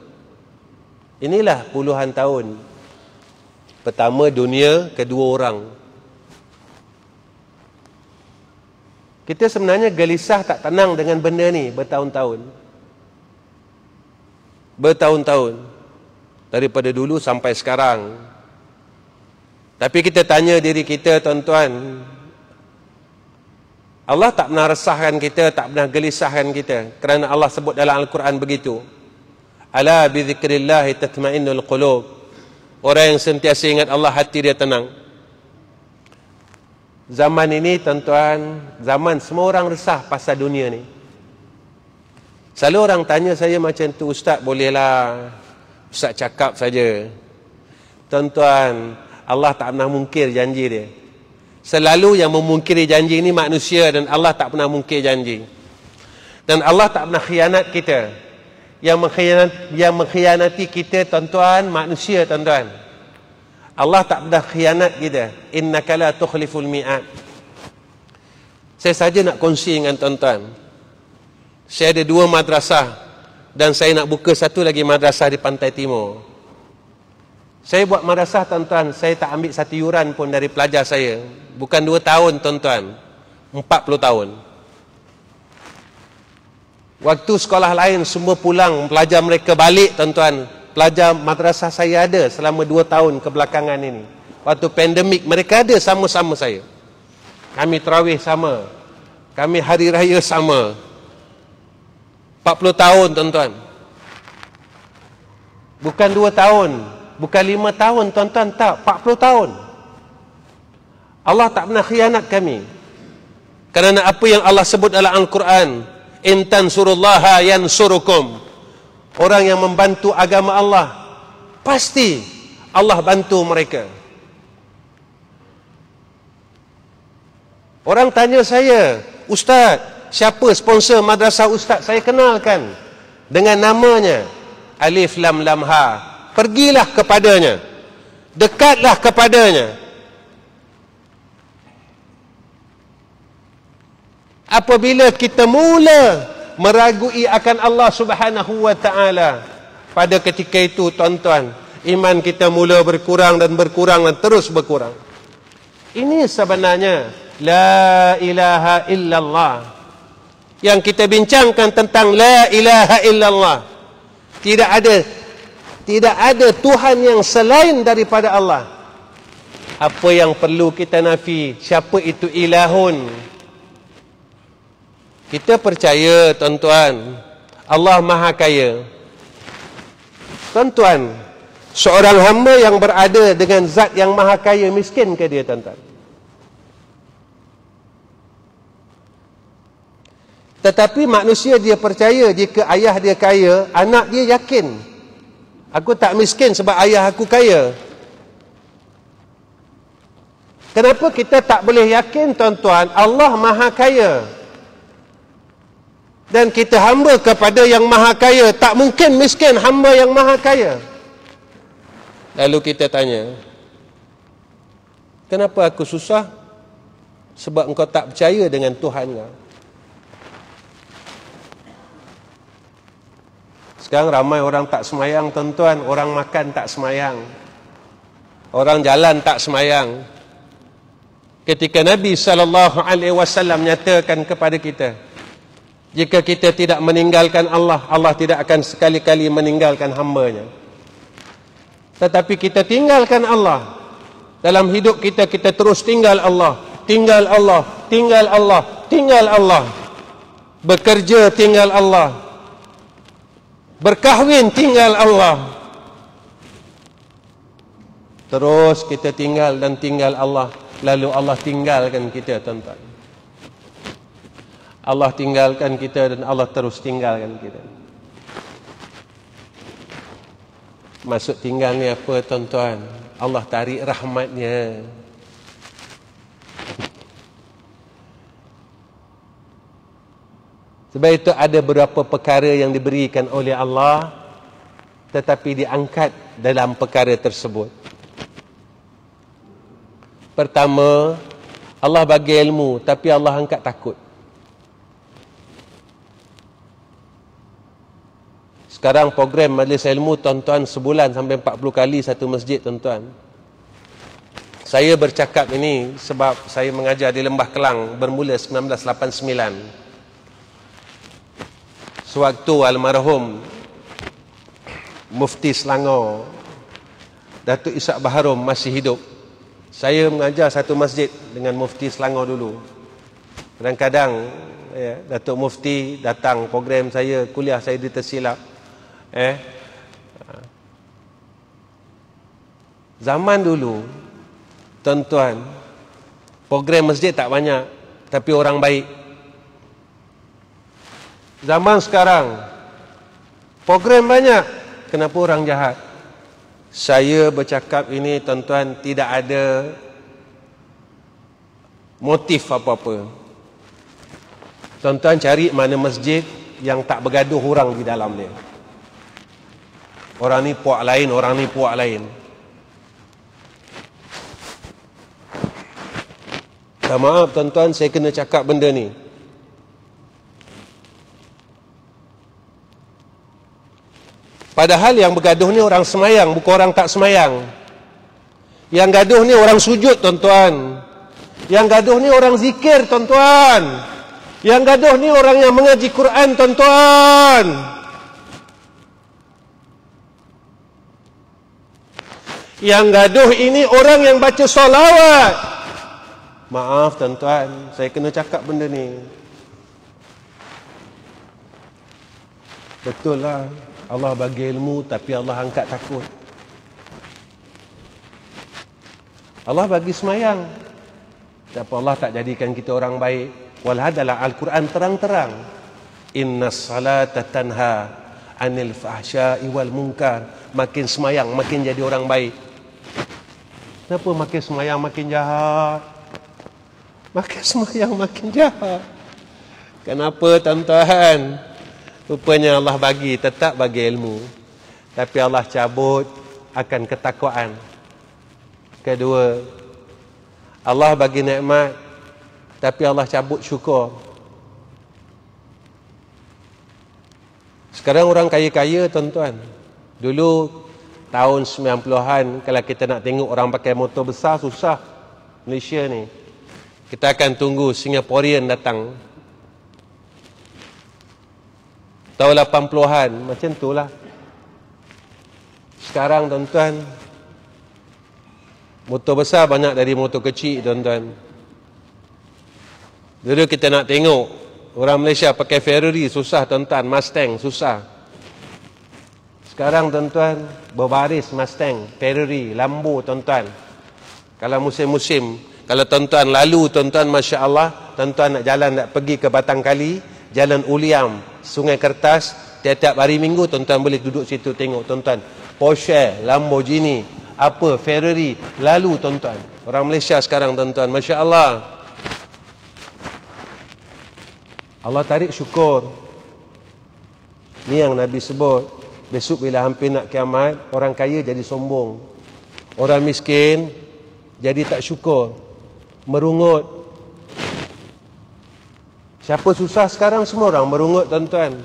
Inilah puluhan tahun. Pertama dunia, kedua orang. Kita sebenarnya gelisah tak tenang dengan benda ni bertahun-tahun. Bertahun-tahun. Daripada dulu sampai sekarang. Tapi kita tanya diri kita, tuan-tuan, Allah tak pernah resahkan kita, tak pernah gelisahkan kita, kerana Allah sebut dalam Al-Quran begitu. Ala bi dzikrillahi tatma'innul qulub. Orang yang sentiasa ingat Allah, hati dia tenang. Zaman ini, tuan-tuan, zaman semua orang resah pasal dunia ni. Selalu orang tanya saya macam tu, Ustaz, bolehlah Ustaz cakap saja. Tuan-tuan, Allah tak pernah mungkir janji dia. Selalu yang memungkiri janji ini manusia, dan Allah tak pernah mungkir janji. Dan Allah tak pernah khianat kita. Yang mengkhianati kita, tuan-tuan, manusia, tuan-tuan. Allah tak pernah khianat kita. Innaka la tukhliful mi'ad. Saya saja nak kongsi dengan tuan-tuan. Saya ada 2 madrasah, dan saya nak buka satu lagi madrasah di Pantai Timur. Saya buat madrasah, tuan-tuan, saya tak ambil satu yuran pun dari pelajar saya. Bukan 2 tahun, tuan-tuan, 40 tahun. Waktu sekolah lain semua pulang, pelajar mereka balik, tuan-tuan. Pelajar madrasah saya ada selama 2 tahun kebelakangan ini. Waktu pandemik, mereka ada sama-sama saya. Kami tarawih sama. Kami hari raya sama. 40 tahun, tuan-tuan. Bukan 2 tahun. Bukan 5 tahun, tuan-tuan, tak. 40 tahun. Allah tak pernah khianat kami. Kerana apa yang Allah sebut dalam Al-Quran, in tansurullaha yansurukum. Orang yang membantu agama Allah, pasti Allah bantu mereka. Orang tanya saya, Ustaz, siapa sponsor madrasah Ustaz? Saya kenalkan dengan namanya. Alif Lam Lam Ha. Pergilah kepadanya. Dekatlah kepadanya. Apabila kita mula meragui akan Allah Subhanahu wa taala, pada ketika itu tuan-tuan, iman kita mula berkurang dan terus berkurang. Ini sebenarnya la ilaha illallah. Yang kita bincangkan tentang la ilaha illallah. Tidak ada Tuhan yang selain daripada Allah. Apa yang perlu kita nafi? Siapa itu ilahun? Kita percaya, tuan-tuan, Allah Maha Kaya. Tuan-tuan, seorang hamba yang berada dengan zat yang Maha Kaya, miskin ke dia, tuan-tuan? Tetapi manusia dia percaya jika ayah dia kaya, anak dia yakin, aku tak miskin sebab ayah aku kaya. Kenapa kita tak boleh yakin, tuan-tuan, Allah Maha Kaya? Dan kita hamba kepada yang Maha Kaya. Tak mungkin miskin hamba yang Maha Kaya. Lalu kita tanya, kenapa aku susah? Sebab engkau tak percaya dengan Tuhan kau. Sekarang ramai orang tak semayang, tuan-tuan. Orang makan tak semayang. Orang jalan tak semayang. Ketika Nabi SAW nyatakan kepada kita, jika kita tidak meninggalkan Allah, Allah tidak akan sekali-kali meninggalkan hamba-Nya. Tetapi kita tinggalkan Allah. Dalam hidup kita, kita terus tinggal Allah. Tinggal Allah, tinggal Allah, tinggal Allah. Bekerja tinggal Allah. Berkahwin tinggal Allah. Terus kita tinggal dan tinggal Allah. Lalu Allah tinggalkan kita, tuan-tuan. Allah tinggalkan kita dan Allah terus tinggalkan kita. Maksud tinggal ni apa, tuan-tuan? Allah tarik rahmatnya. Sebab itu ada beberapa perkara yang diberikan oleh Allah, tetapi diangkat dalam perkara tersebut. Pertama, Allah bagi ilmu, tapi Allah angkat takut. Sekarang program majlis ilmu, tuan-tuan, sebulan sampai 40 kali satu masjid, tuan-tuan. Saya bercakap ini sebab saya mengajar di Lembah Kelang bermula 1989. Sewaktu almarhum Mufti Selangor Datuk Ishak Baharom masih hidup, saya mengajar satu masjid dengan Mufti Selangor dulu. Kadang-kadang Datuk Mufti datang program saya, kuliah saya ditersilap. Zaman dulu, tuan-tuan, program masjid tak banyak, tapi orang baik. Zaman sekarang, program banyak, kenapa orang jahat? Saya bercakap ini, tuan-tuan, tidak ada motif apa-apa. Tuan-tuan cari mana masjid yang tak bergaduh orang di dalam dia. Orang ni puak lain, orang ni puak lain. Maaf, tuan-tuan, saya kena cakap benda ni. Padahal yang bergaduh ni orang semayang, bukan orang tak semayang. Yang gaduh ni orang sujud, tuan-tuan. Yang gaduh ni orang zikir, tuan-tuan. Yang gaduh ni orang yang mengaji Quran, tuan-tuan. Yang gaduh ini orang yang baca solawat. Maaf, tuan-tuan, saya kena cakap benda ni. Betul lah, Allah bagi ilmu tapi Allah angkat takut. Allah bagi semayang, tapi Allah tak jadikan kita orang baik. Walhad dalam Al-Quran terang-terang, innas salata tanha anil fahsya'i wal munkar. Makin semayang makin jadi orang baik. Kenapa makin semayang makin jahat? Makin semayang makin jahat. Kenapa tuan-tuan? Rupanya Allah tetap bagi ilmu. Tapi Allah cabut akan ketakwaan. Kedua, Allah bagi nikmat, tapi Allah cabut syukur. Sekarang orang kaya-kaya tuan-tuan. Dulu tahun 90-an, kalau kita nak tengok orang pakai motor besar, susah. Malaysia ni, kita akan tunggu Singaporean datang. Tahun 80-an, macam tu lah. Sekarang tuan-tuan, motor besar banyak dari motor kecil tuan-tuan. Dulu kita nak tengok orang Malaysia pakai Ferrari, susah tuan-tuan. Mustang, susah. Sekarang tuan-tuan, berbaris Mustang, Ferrari, Lambo tuan-tuan. Kalau musim-musim, kalau tuan-tuan lalu tuan-tuan, Masya Allah, tuan-tuan nak jalan, nak pergi ke Batang Kali, Jalan Uliam, Sungai Kertas, tiap-tiap hari Minggu tuan-tuan boleh duduk situ tengok tuan-tuan. Porsche, Lamborghini, apa, Ferrari, lalu tuan-tuan. Orang Malaysia sekarang tuan-tuan, Masya Allah. Allah tarik syukur. Ni yang Nabi sebut. Besok bila hampir nak kiamat, orang kaya jadi sombong. Orang miskin jadi tak syukur. Merungut. Siapa susah sekarang, semua orang merungut tuan-tuan.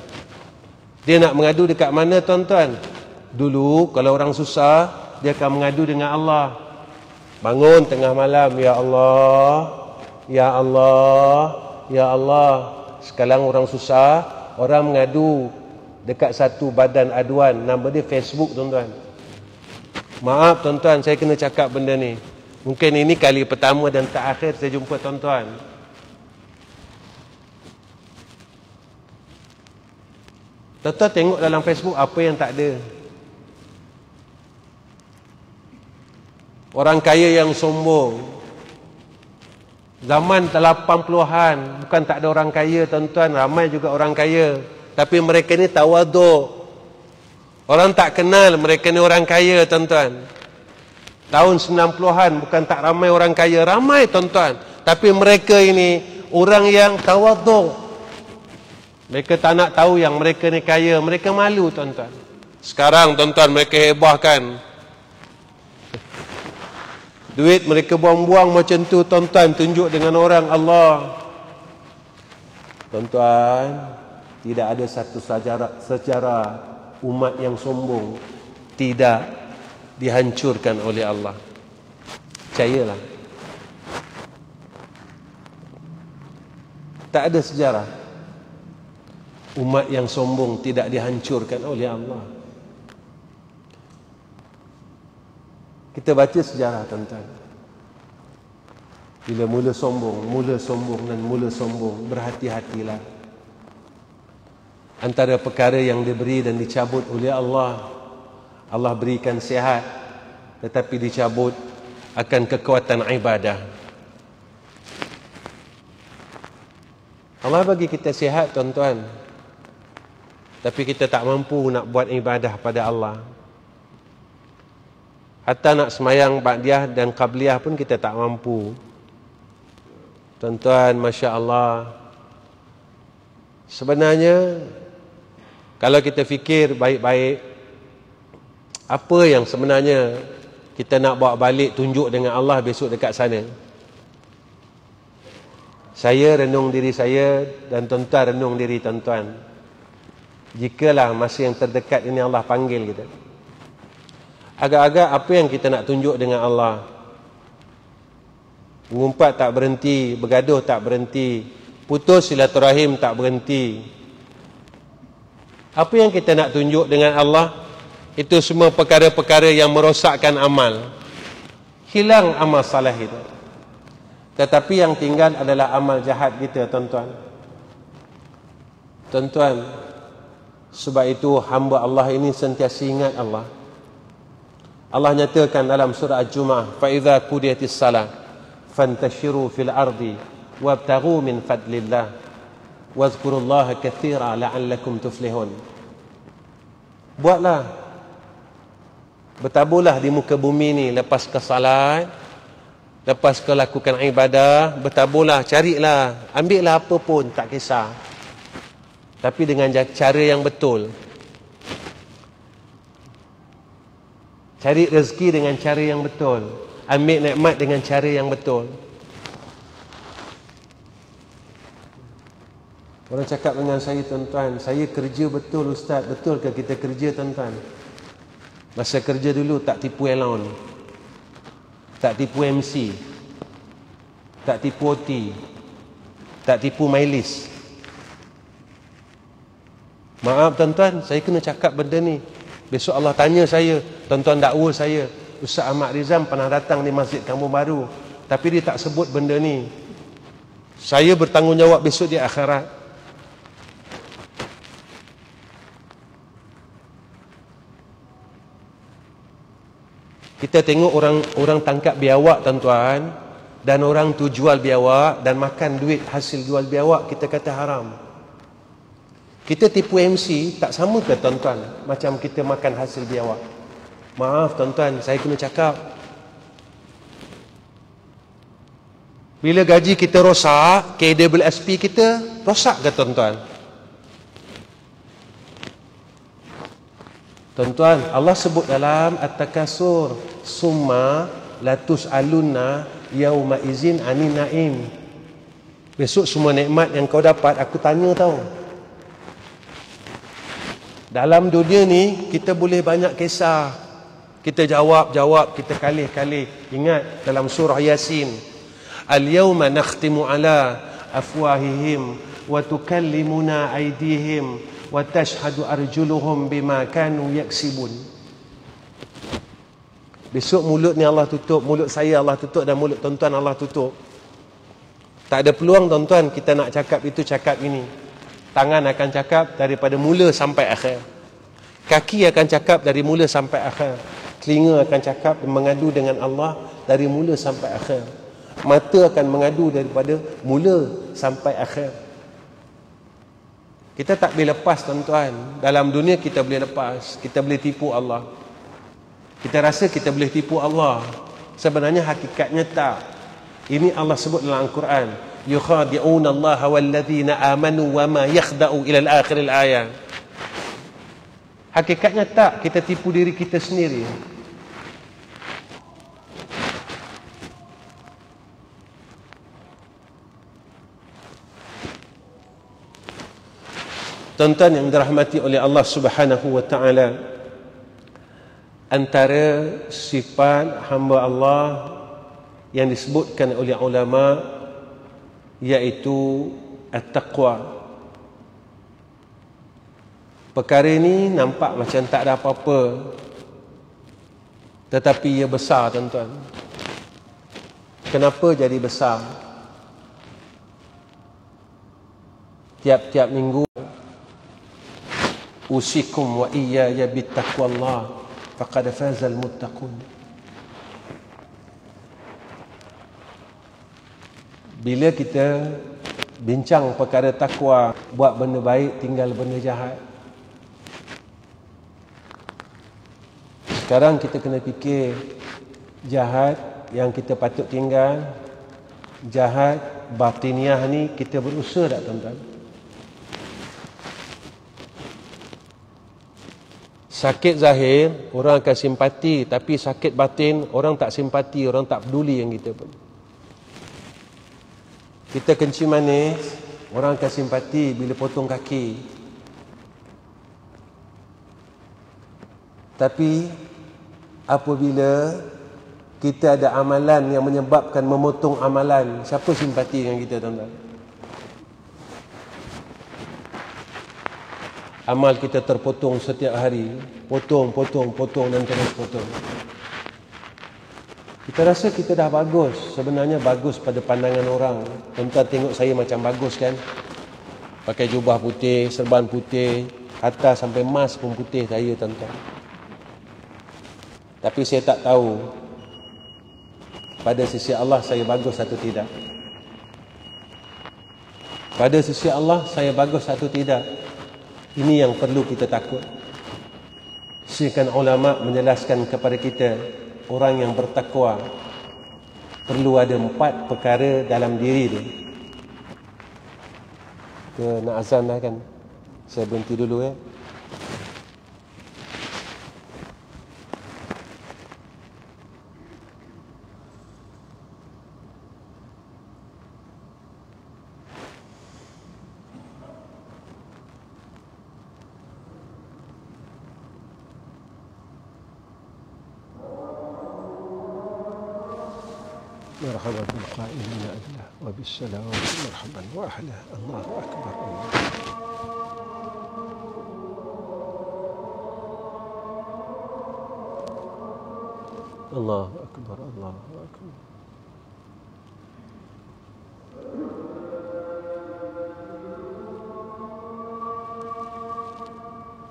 Dia nak mengadu dekat mana tuan-tuan? Dulu kalau orang susah, dia akan mengadu dengan Allah. Bangun tengah malam, Ya Allah, Ya Allah, Ya Allah. Sekarang orang susah, orang mengadu dekat satu badan aduan, nama dia Facebook tuan-tuan. Maaf tuan-tuan, saya kena cakap benda ni. Mungkin ini kali pertama dan terakhir saya jumpa tuan-tuan. Tuan-tuan tengok dalam Facebook apa yang tak ada. Orang kaya yang sombong. Zaman 80-an, bukan tak ada orang kaya tuan-tuan, ramai juga orang kaya. Tapi mereka ni tawaduk. Orang tak kenal mereka ni orang kaya tuan-tuan. Tahun 90-an bukan tak ramai orang kaya, ramai tuan-tuan. Tapi mereka ini orang yang tawaduk. Mereka tak nak tahu yang mereka ni kaya, mereka malu tuan-tuan. Sekarang tuan-tuan mereka hebahkan. Duit mereka buang-buang macam tu tuan-tuan, tunjuk dengan orang Allah. Tuan-tuan, tidak ada satu sejarah umat yang sombong tidak dihancurkan oleh Allah. Percayalah. Tak ada sejarah umat yang sombong tidak dihancurkan oleh Allah. Kita baca sejarah tuan-tuan. Bila mula sombong dan mula sombong, berhati-hatilah. Antara perkara yang diberi dan dicabut oleh Allah, Allah berikan sihat, tetapi dicabut akan kekuatan ibadah. Allah bagi kita sihat tuan-tuan, tapi kita tak mampu nak buat ibadah pada Allah. Hatta nak semayang ba'diyah dan qabliyah pun kita tak mampu. Tuan-tuan, Masya Allah. Sebenarnya kalau kita fikir baik-baik, apa yang sebenarnya kita nak bawa balik tunjuk dengan Allah besok dekat sana? Saya renung diri saya dan tuan-tuan renung diri tuan-tuan. Jikalah masa yang terdekat ini Allah panggil kita, agak-agak apa yang kita nak tunjuk dengan Allah? Mengumpat tak berhenti, bergaduh tak berhenti, putus silaturahim tak berhenti. Apa yang kita nak tunjuk dengan Allah? Itu semua perkara-perkara yang merosakkan amal. Hilang amal saleh itu. Tetapi yang tinggal adalah amal jahat kita tuan-tuan. Tuan-tuan, sebab itu hamba Allah ini sentiasa ingat Allah. Allah nyatakan dalam surah Al-Jumu'ah, فَإِذَا قُضِيَتِ الصَّلَاةُ فَانْتَشِرُوا فِي الْأَرْضِ وَابْتَغُوا مِنْ فَضْلِ اللَّهِ وَاذْكُرُوا اللَّهَ كَثِيرًا لَعَلَّكُمْ تُفْلِحُونَ. Buatlah, bertaburlah di muka bumi ni lepas ke salat, Lepas kau lakukan ibadah, bertaburlah, carilah, ambillah apa pun, tak kisah. Tapi dengan cara yang betul. Cari rezeki dengan cara yang betul. Ambil nikmat dengan cara yang betul. Orang cakap dengan saya, tuan-tuan, saya kerja betul ustaz. Betul ke kita kerja, tuan-tuan? Masa kerja dulu tak tipu allowance, tak tipu MC, tak tipu OT, tak tipu mileage. Maaf tuan-tuan, saya kena cakap benda ni. Besok Allah tanya saya, tuan-tuan dakwa saya, Ustaz Ahmad Rizam pernah datang di Masjid Kampung Baru, tapi dia tak sebut benda ni. Saya bertanggungjawab besok di akhirat. Kita tengok orang tangkap biawak, tuan-tuan, dan orang tu jual biawak dan makan duit hasil jual biawak, kita kata haram. Kita tipu MC tak sama ke, tuan-tuan, macam kita makan hasil biawak? Maaf tuan-tuan, saya kena cakap. Bila gaji kita rosak, KWSP kita rosak ke, tuan-tuan? Tuan-tuan, Allah sebut dalam At-Takasur, summa latus alunna yauma izin anin naim. Besok semua nikmat yang kau dapat aku tanya tau. Dalam dunia ni kita boleh banyak kisah, kita jawab, kita kalih. Ingat dalam surah Yasin, al-yawma nakhtimu ala afwahihim wa tukallimuna aydihim wa tashhadu arjuluhum bima kanu yaksibun. Besok mulut ni Allah tutup, mulut saya Allah tutup dan mulut tuan-tuan Allah tutup. Tak ada peluang tuan-tuan kita nak cakap itu, cakap ini. Tangan akan cakap daripada mula sampai akhir. Kaki akan cakap dari mula sampai akhir. Telinga akan cakap mengadu dengan Allah dari mula sampai akhir. Mata akan mengadu daripada mula sampai akhir. Kita tak boleh lepas tuan-tuan. Dalam dunia kita boleh lepas. Kita boleh tipu Allah. Kita rasa kita boleh tipu Allah. Sebenarnya hakikatnya tak. Ini Allah sebut dalam Al-Quran. Yukhadi'una Allah walladzina amanu wa ma yakhda'u ila al-akhir al-ayat. Hakikatnya tak, kita tipu diri kita sendiri. Tuan-tuan yang dirahmati oleh Allah Subhanahu wa taala, antara sifat hamba Allah yang disebutkan oleh ulama iaitu at-taqwa. Perkara ini nampak macam tak ada apa-apa, tetapi ia besar tuan-tuan. Kenapa jadi besar? Tiap-tiap minggu usikum wa iyaya bittaqwallah faqad fazal muttaqun. Bila kita bincang perkara takwa, buat benda baik, tinggal benda jahat. Sekarang kita kena fikir, jahat yang kita patut tinggal, jahat batiniah ni kita berusaha tak tuan-tuan? Sakit zahir, orang akan simpati, tapi sakit batin, orang tak simpati, orang tak peduli yang kita pun. Kita kencing manis, orang akan simpati bila potong kaki. Tapi apabila kita ada amalan yang menyebabkan memotong amalan, siapa simpati dengan kita tuan-tuan? Amal kita terpotong setiap hari, potong dan terus potong. Kita rasa kita dah bagus. Sebenarnya bagus pada pandangan orang. Tuan-tuan tengok saya macam bagus kan? Pakai jubah putih, serban putih, atas sampai mas pun putih saya tuan-tuan. Tapi saya tak tahu pada sisi Allah saya bagus atau tidak. Pada sisi Allah saya bagus atau tidak. Ini yang perlu kita takut. Sekian ulama menjelaskan kepada kita, orang yang bertakwa perlu ada 4 perkara dalam diri dia. Ke nak azan dah kan? Saya berhenti dulu ya. مرحبا بالقائمين أدله وبالسلامة مرحبا وأهلا. الله أكبر الله أكبر الله أكبر.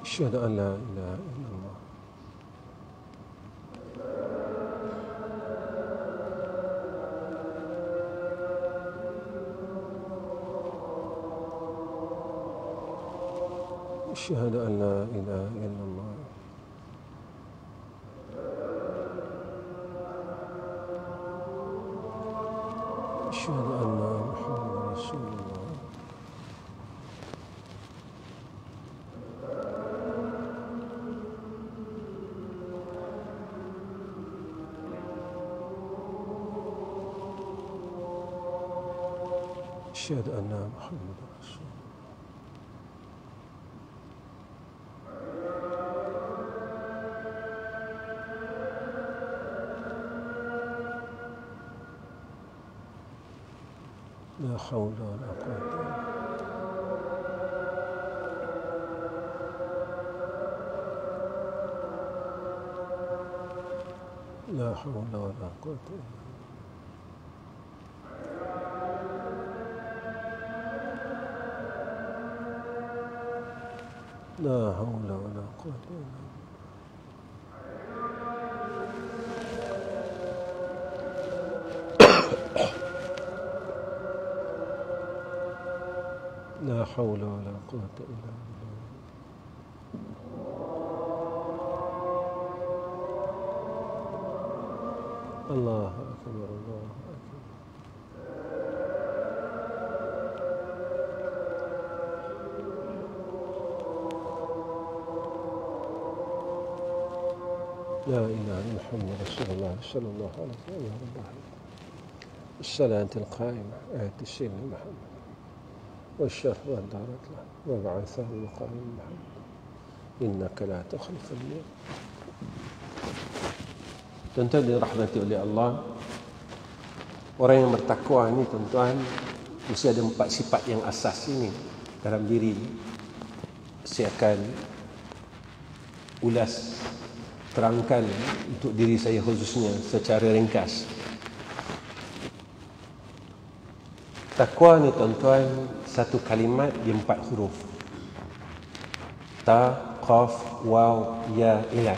أشهد أن لا إله إلا الله. أشهد أن لا إله إلا الله. أشهد أن محمدا رسول الله. أشهد أن محمدا رسول الله. لا حول ولا قوة لا حول ولا قوة لا حول ولا قوة إلا بالله. لا حول ولا قوة إلا بالله. الله أكبر الله أكبر. لا إله إلا محمد رسول الله صلى الله عليه وسلم. يا رب الصلاة القائمة آية سيدنا محمد والشرف والدارة له وبعثه المقام محمد إنك لا تخلف الميعاد. Tuan-tuan dirahmati oleh Allah, orang yang bertakwa ni tuan-tuan mesti ada 4 sifat yang asas ini dalam diri. Saya akan ulas, terangkan untuk diri saya khususnya secara ringkas. Takwa ni tuan-tuan satu kalimat dia 4 huruf. Ta, qaf, waw, ya, ila.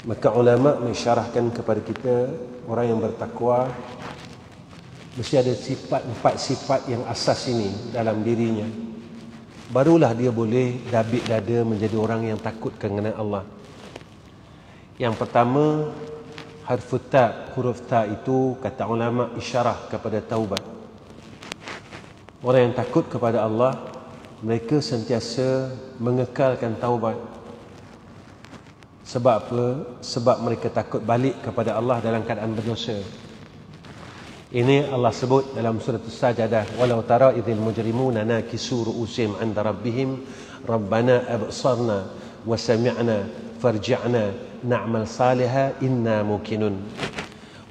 Maka ulama mensyarahkan kepada kita orang yang bertakwa mesti ada 4 sifat yang asas ini dalam dirinya. Barulah dia boleh dabik dada menjadi orang yang takut kepada Allah. Yang pertama, harfut ta, huruf ta itu kata ulama isyarah kepada taubat. Orang yang takut kepada Allah, mereka sentiasa mengekalkan taubat. Sebab apa? Sebab mereka takut balik kepada Allah dalam keadaan berdosa. Ini Allah sebut dalam surah As-Sajdah, walau tara idzil mujrimuna nakisu ru'usihim 'inda rabbihim rabbana absarna wa sami'na farji'na na'mal salihan inna muqinun.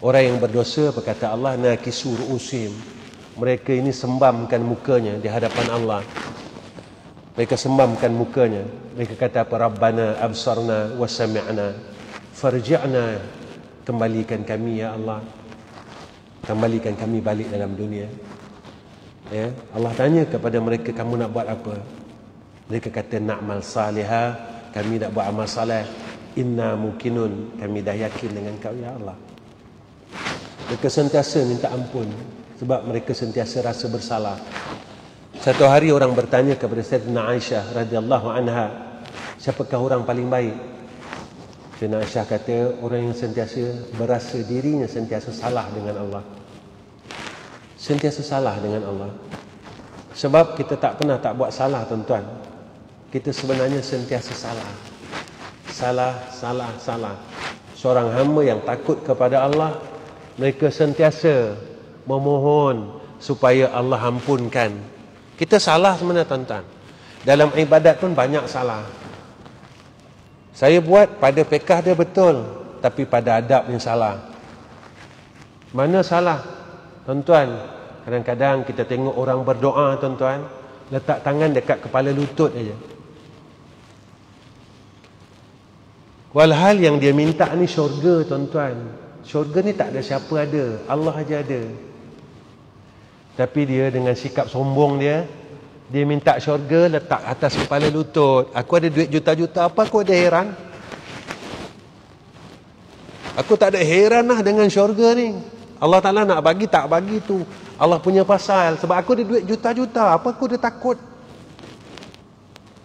Orang yang berdosa, berkata Allah, nakisu ru'usihim, mereka ini sembamkan mukanya di hadapan Allah. Mereka sembamkan mukanya. Mereka kata apa? Rabbana absarna wa sami'na farji'na, kembalikan kami ya Allah, kembalikan kami balik dalam dunia. Ya, Allah tanya kepada mereka, kamu nak buat apa? Mereka kata na'mal salihah, kami nak buat amal saleh. Inna muqinun, kami dah yakin dengan kau ya Allah. Mereka sentiasa minta ampun sebab mereka sentiasa rasa bersalah. Satu hari orang bertanya kepada Sayyidatina Aisyah radhiyallahu anha, siapakah orang paling baik? Sayyidina Aisyah kata, orang yang sentiasa berasa dirinya sentiasa salah dengan Allah. Sentiasa salah dengan Allah. Sebab kita tak pernah tak buat salah, tuan-tuan. Kita sebenarnya sentiasa salah. Salah. Seorang hamba yang takut kepada Allah, mereka sentiasa memohon supaya Allah ampunkan. Kita salah sebenarnya, tuan-tuan. Dalam ibadat pun banyak salah. Saya buat pada fiqh dia betul, tapi pada adabnya salah. Mana salah? Tuan-tuan, kadang-kadang kita tengok orang berdoa, tuan-tuan, letak tangan dekat kepala lutut aja. Walhal yang dia minta ni syurga, tuan-tuan. Syurga ni tak ada siapa ada, Allah aja ada. Tapi dia dengan sikap sombong dia minta syurga letak atas kepala lutut. Aku ada duit juta-juta, apa aku ada heran? Aku tak ada heran lah dengan syurga ni. Allah Ta'ala nak bagi tak bagi tu Allah punya pasal. Sebab aku ada duit juta-juta, apa aku ada takut?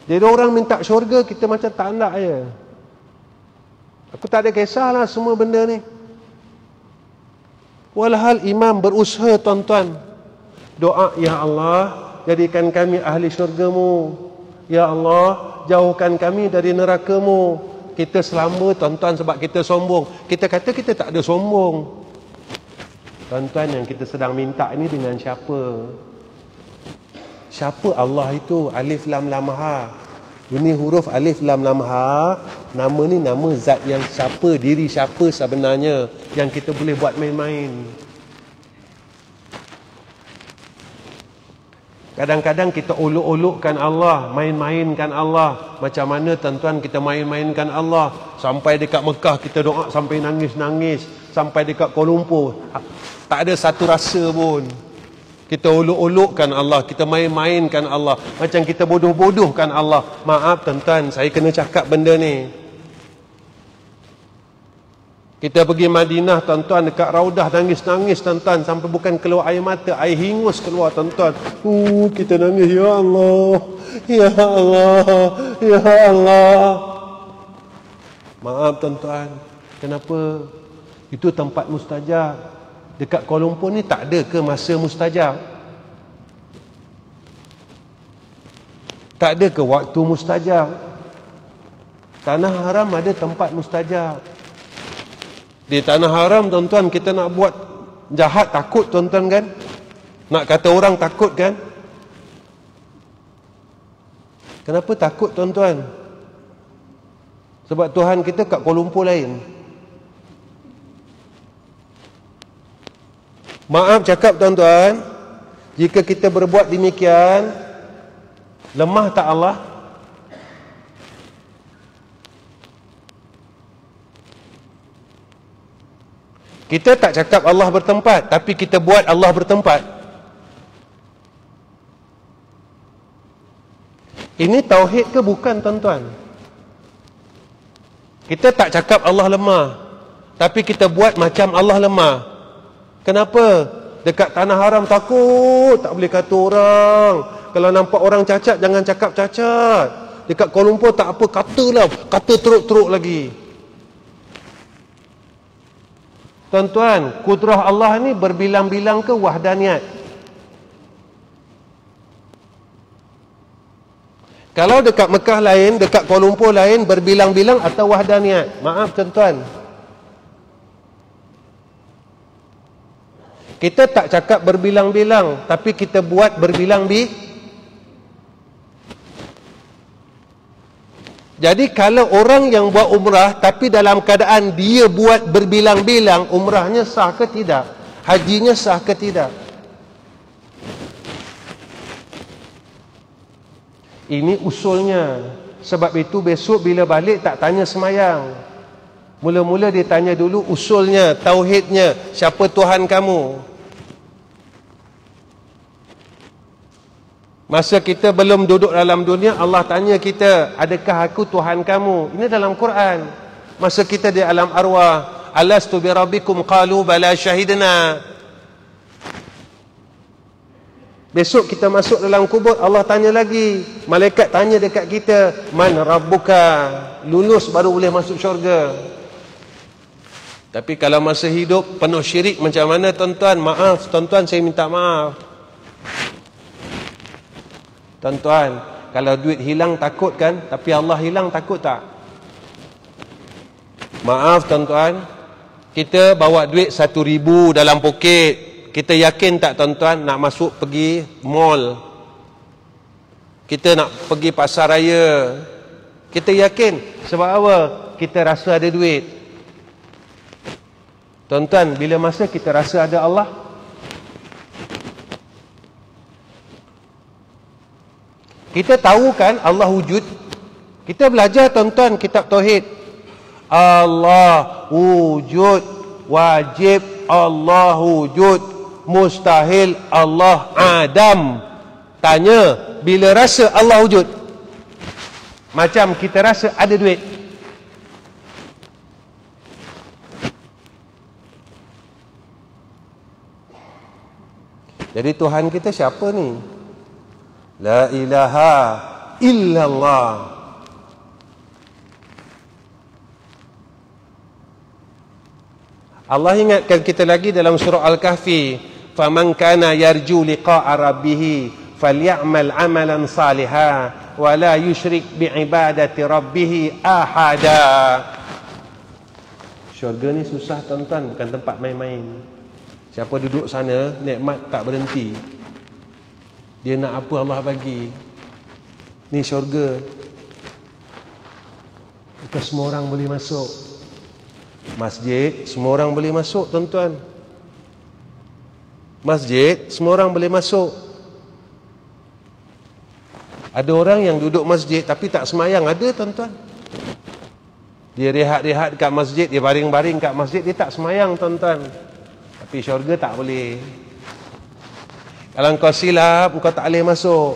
Jadi orang minta syurga, kita macam tak nak je. Aku tak ada kisahlah semua benda ni. Walhal imam berusaha, tuan-tuan, doa, ya Allah, jadikan kami ahli syurga-Mu. Ya Allah, jauhkan kami dari neraka-Mu. Kita selamba, tuan-tuan, sebab kita sombong. Kita kata kita tak ada sombong. Tuan-tuan, yang kita sedang minta ini dengan siapa? Siapa Allah itu? Alif Lam Lam Ha. Ini huruf Alif Lam Lam Ha. Nama ni nama zat yang siapa, diri siapa sebenarnya, yang kita boleh buat main-main. Kadang-kadang kita olok-olokkan Allah, main-mainkan Allah. Macam mana, tuan-tuan, kita main-mainkan Allah? Sampai dekat Mekah kita doa sampai nangis-nangis. Sampai dekat Kuala Lumpur tak ada satu rasa pun. Kita olok-olokkan Allah, kita main-mainkan Allah, macam kita bodoh-bodohkan Allah. Maaf, tuan-tuan, saya kena cakap benda ni. Kita pergi Madinah, tuan-tuan, dekat Raudah nangis-nangis, tuan-tuan, sampai bukan keluar air mata, air hingus keluar, tuan-tuan. Kita nangis, ya Allah, ya Allah, ya Allah. Maaf, tuan-tuan, kenapa? Itu tempat mustajab. Dekat Kuala Lumpur ni tak ada ke masa mustajab? Tak ada ke waktu mustajab? Tanah Haram ada tempat mustajab. Di Tanah Haram, tuan-tuan, kita nak buat jahat takut, tuan-tuan, kan? Nak kata orang takut, kan? Kenapa takut, tuan-tuan? Sebab Tuhan kita kat Kuala Lumpur lain. Maaf cakap, tuan-tuan, jika kita berbuat demikian, lemah tak Allah? Kita tak cakap Allah bertempat, tapi kita buat Allah bertempat. Ini tauhid ke bukan, tuan-tuan? Kita tak cakap Allah lemah, tapi kita buat macam Allah lemah. Kenapa? Dekat Tanah Haram takut, tak boleh kata orang. Kalau nampak orang cacat, jangan cakap cacat. Dekat Kuala Lumpur tak apa, katalah, kata teruk-teruk lagi. Tuan-tuan, kudrah Allah ni berbilang-bilang ke wahdaniyat? Kalau dekat Mekah lain, dekat Kuala Lumpur lain, berbilang-bilang atau wahdaniyat? Maaf, tuan-tuan, kita tak cakap berbilang-bilang, tapi kita buat berbilang-bilang. Jadi kalau orang yang buat umrah tapi dalam keadaan dia buat berbilang-bilang, umrahnya sah ke tidak? Hajinya sah ke tidak? Ini usulnya. Sebab itu besok bila balik tak tanya semayang. Mula-mula dia tanya dulu usulnya, tauhidnya, siapa Tuhan kamu? Masa kita belum duduk dalam dunia, Allah tanya kita, adakah aku Tuhan kamu? Ini dalam Quran. Masa kita di alam arwah, alastu bi rabbikum qalu bala syahidna. Besok kita masuk dalam kubur, Allah tanya lagi. Malaikat tanya dekat kita, man rabbuka? Lulus baru boleh masuk syurga. Tapi kalau masa hidup penuh syirik macam mana tuan-tuan? Maaf tuan-tuan, saya minta maaf. Tuan-tuan, kalau duit hilang takut kan? Tapi Allah hilang takut tak? Maaf tuan-tuan, kita bawa duit 1,000 dalam poket. Kita yakin tak tuan-tuan nak masuk pergi mall? Kita nak pergi pasar raya. Kita yakin. Sebab apa? Kita rasa ada duit. Tuan-tuan, bila masa kita rasa ada Allah? Kita tahu kan Allah wujud. Kita belajar tuan-tuan kitab Tauhid. Allah wujud. Wajib Allah wujud. Mustahil Allah Adam. Tanya, bila rasa Allah wujud? Macam kita rasa ada duit. Jadi Tuhan kita siapa ni? La ilaha illallah. Allah ingatkan kita lagi dalam surah Al-Kahfi, faman kana yarju liqa'a rabbih falyamal amalan salihan wa la yusyrik biibadati rabbih ahada. Syurga ni susah tuan-tuan, bukan tempat main-main. Siapa duduk sana nikmat tak berhenti. Dia nak apa Allah bagi. Ni syurga. Bukan semua orang boleh masuk. Masjid semua orang boleh masuk tuan-tuan. Masjid semua orang boleh masuk. Ada orang yang duduk masjid tapi tak semayang, ada tuan-tuan. Dia rehat-rehat dekat masjid, dia baring-baring kat masjid, dia tak semayang tuan-tuan. Tapi syurga tak boleh. Kalau kau silap, kau tak boleh masuk.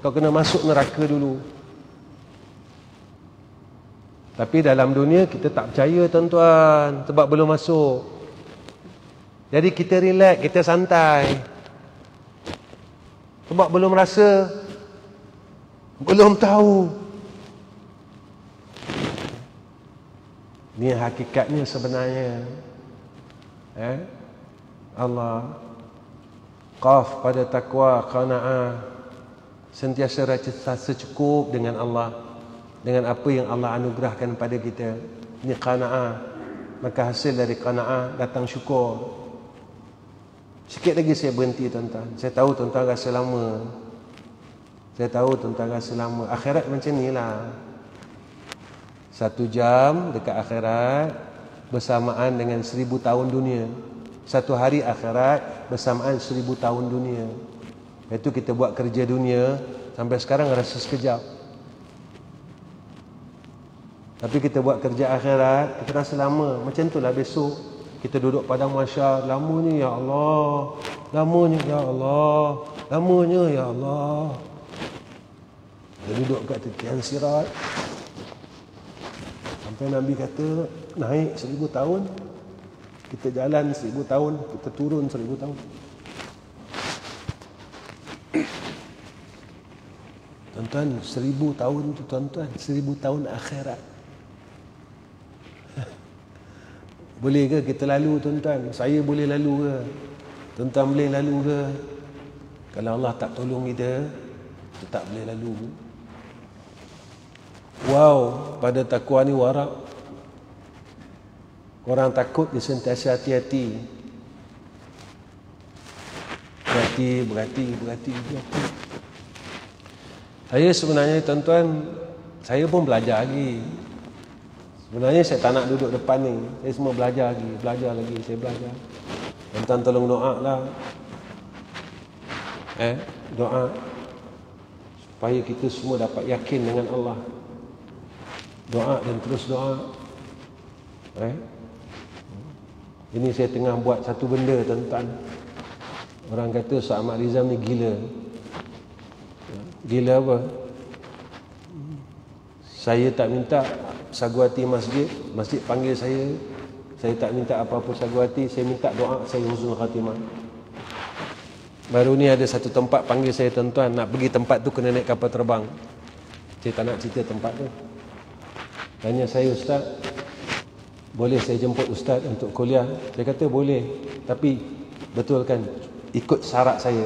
Kau kena masuk neraka dulu. Tapi dalam dunia kita tak percaya tuan-tuan, sebab belum masuk. Jadi kita relax, kita santai. Sebab belum rasa, belum tahu. Ini hakikatnya sebenarnya. Allah Qaf pada takwa, qana'ah. Sentiasa rasa cukup dengan Allah, dengan apa yang Allah anugerahkan pada kita. Ini qana'ah. Maka hasil dari qana'ah datang syukur. Sikit lagi saya berhenti tuan-tuan. Saya tahu tuan-tuan rasa lama. Saya tahu tuan-tuan rasa lama. Akhirat macam ni lah. 1 jam dekat akhirat bersamaan dengan 1000 tahun dunia. 1 hari akhirat bersamaan 1000 tahun dunia. Itu kita buat kerja dunia sampai sekarang rasa sekejap. Tapi kita buat kerja akhirat, kita rasa lama. Macam itulah besok kita duduk padang mahsyar, lamanya ya Allah, lamanya ya Allah, lamanya ya Allah. Kita duduk kat tepian sirat sampai Nabi kata naik 1000 tahun, kita jalan 1000 tahun, kita turun 1000 tahun. Tuan-tuan, 1000 tahun tu tuan-tuan, 1000 tahun akhirat. Boleh ke kita lalu tuan-tuan? Saya boleh lalu ke? Tuan-tuan boleh lalu ke? Kalau Allah tak tolong kita, kita tak boleh lalu. Wow, pada takwa ni warak. Orang takut dia sentiasa hati-hati. Berhati. Saya sebenarnya tuan-tuan, saya pun belajar lagi. Sebenarnya saya tak nak duduk depan ni. Saya semua belajar lagi, saya belajar. Tuan-tuan tolong doa lah. Doa supaya kita semua dapat yakin dengan Allah. Doa dan terus doa. Ini saya tengah buat satu benda tuan-tuan. Orang kata Ustaz Ahmad Rizam ni gila. Gila apa? Saya tak minta saguhati masjid panggil saya. Saya tak minta apa-apa saguhati, saya minta doa saya husnul khatimah. Baru ni ada satu tempat panggil saya, tuan-tuan, nak pergi tempat tu kena naik kapal terbang. Saya tak nak cerita tempat tu. Tanya saya, ustaz, boleh saya jemput ustaz untuk kuliah? Saya kata boleh, tapi betul kan ikut syarat saya.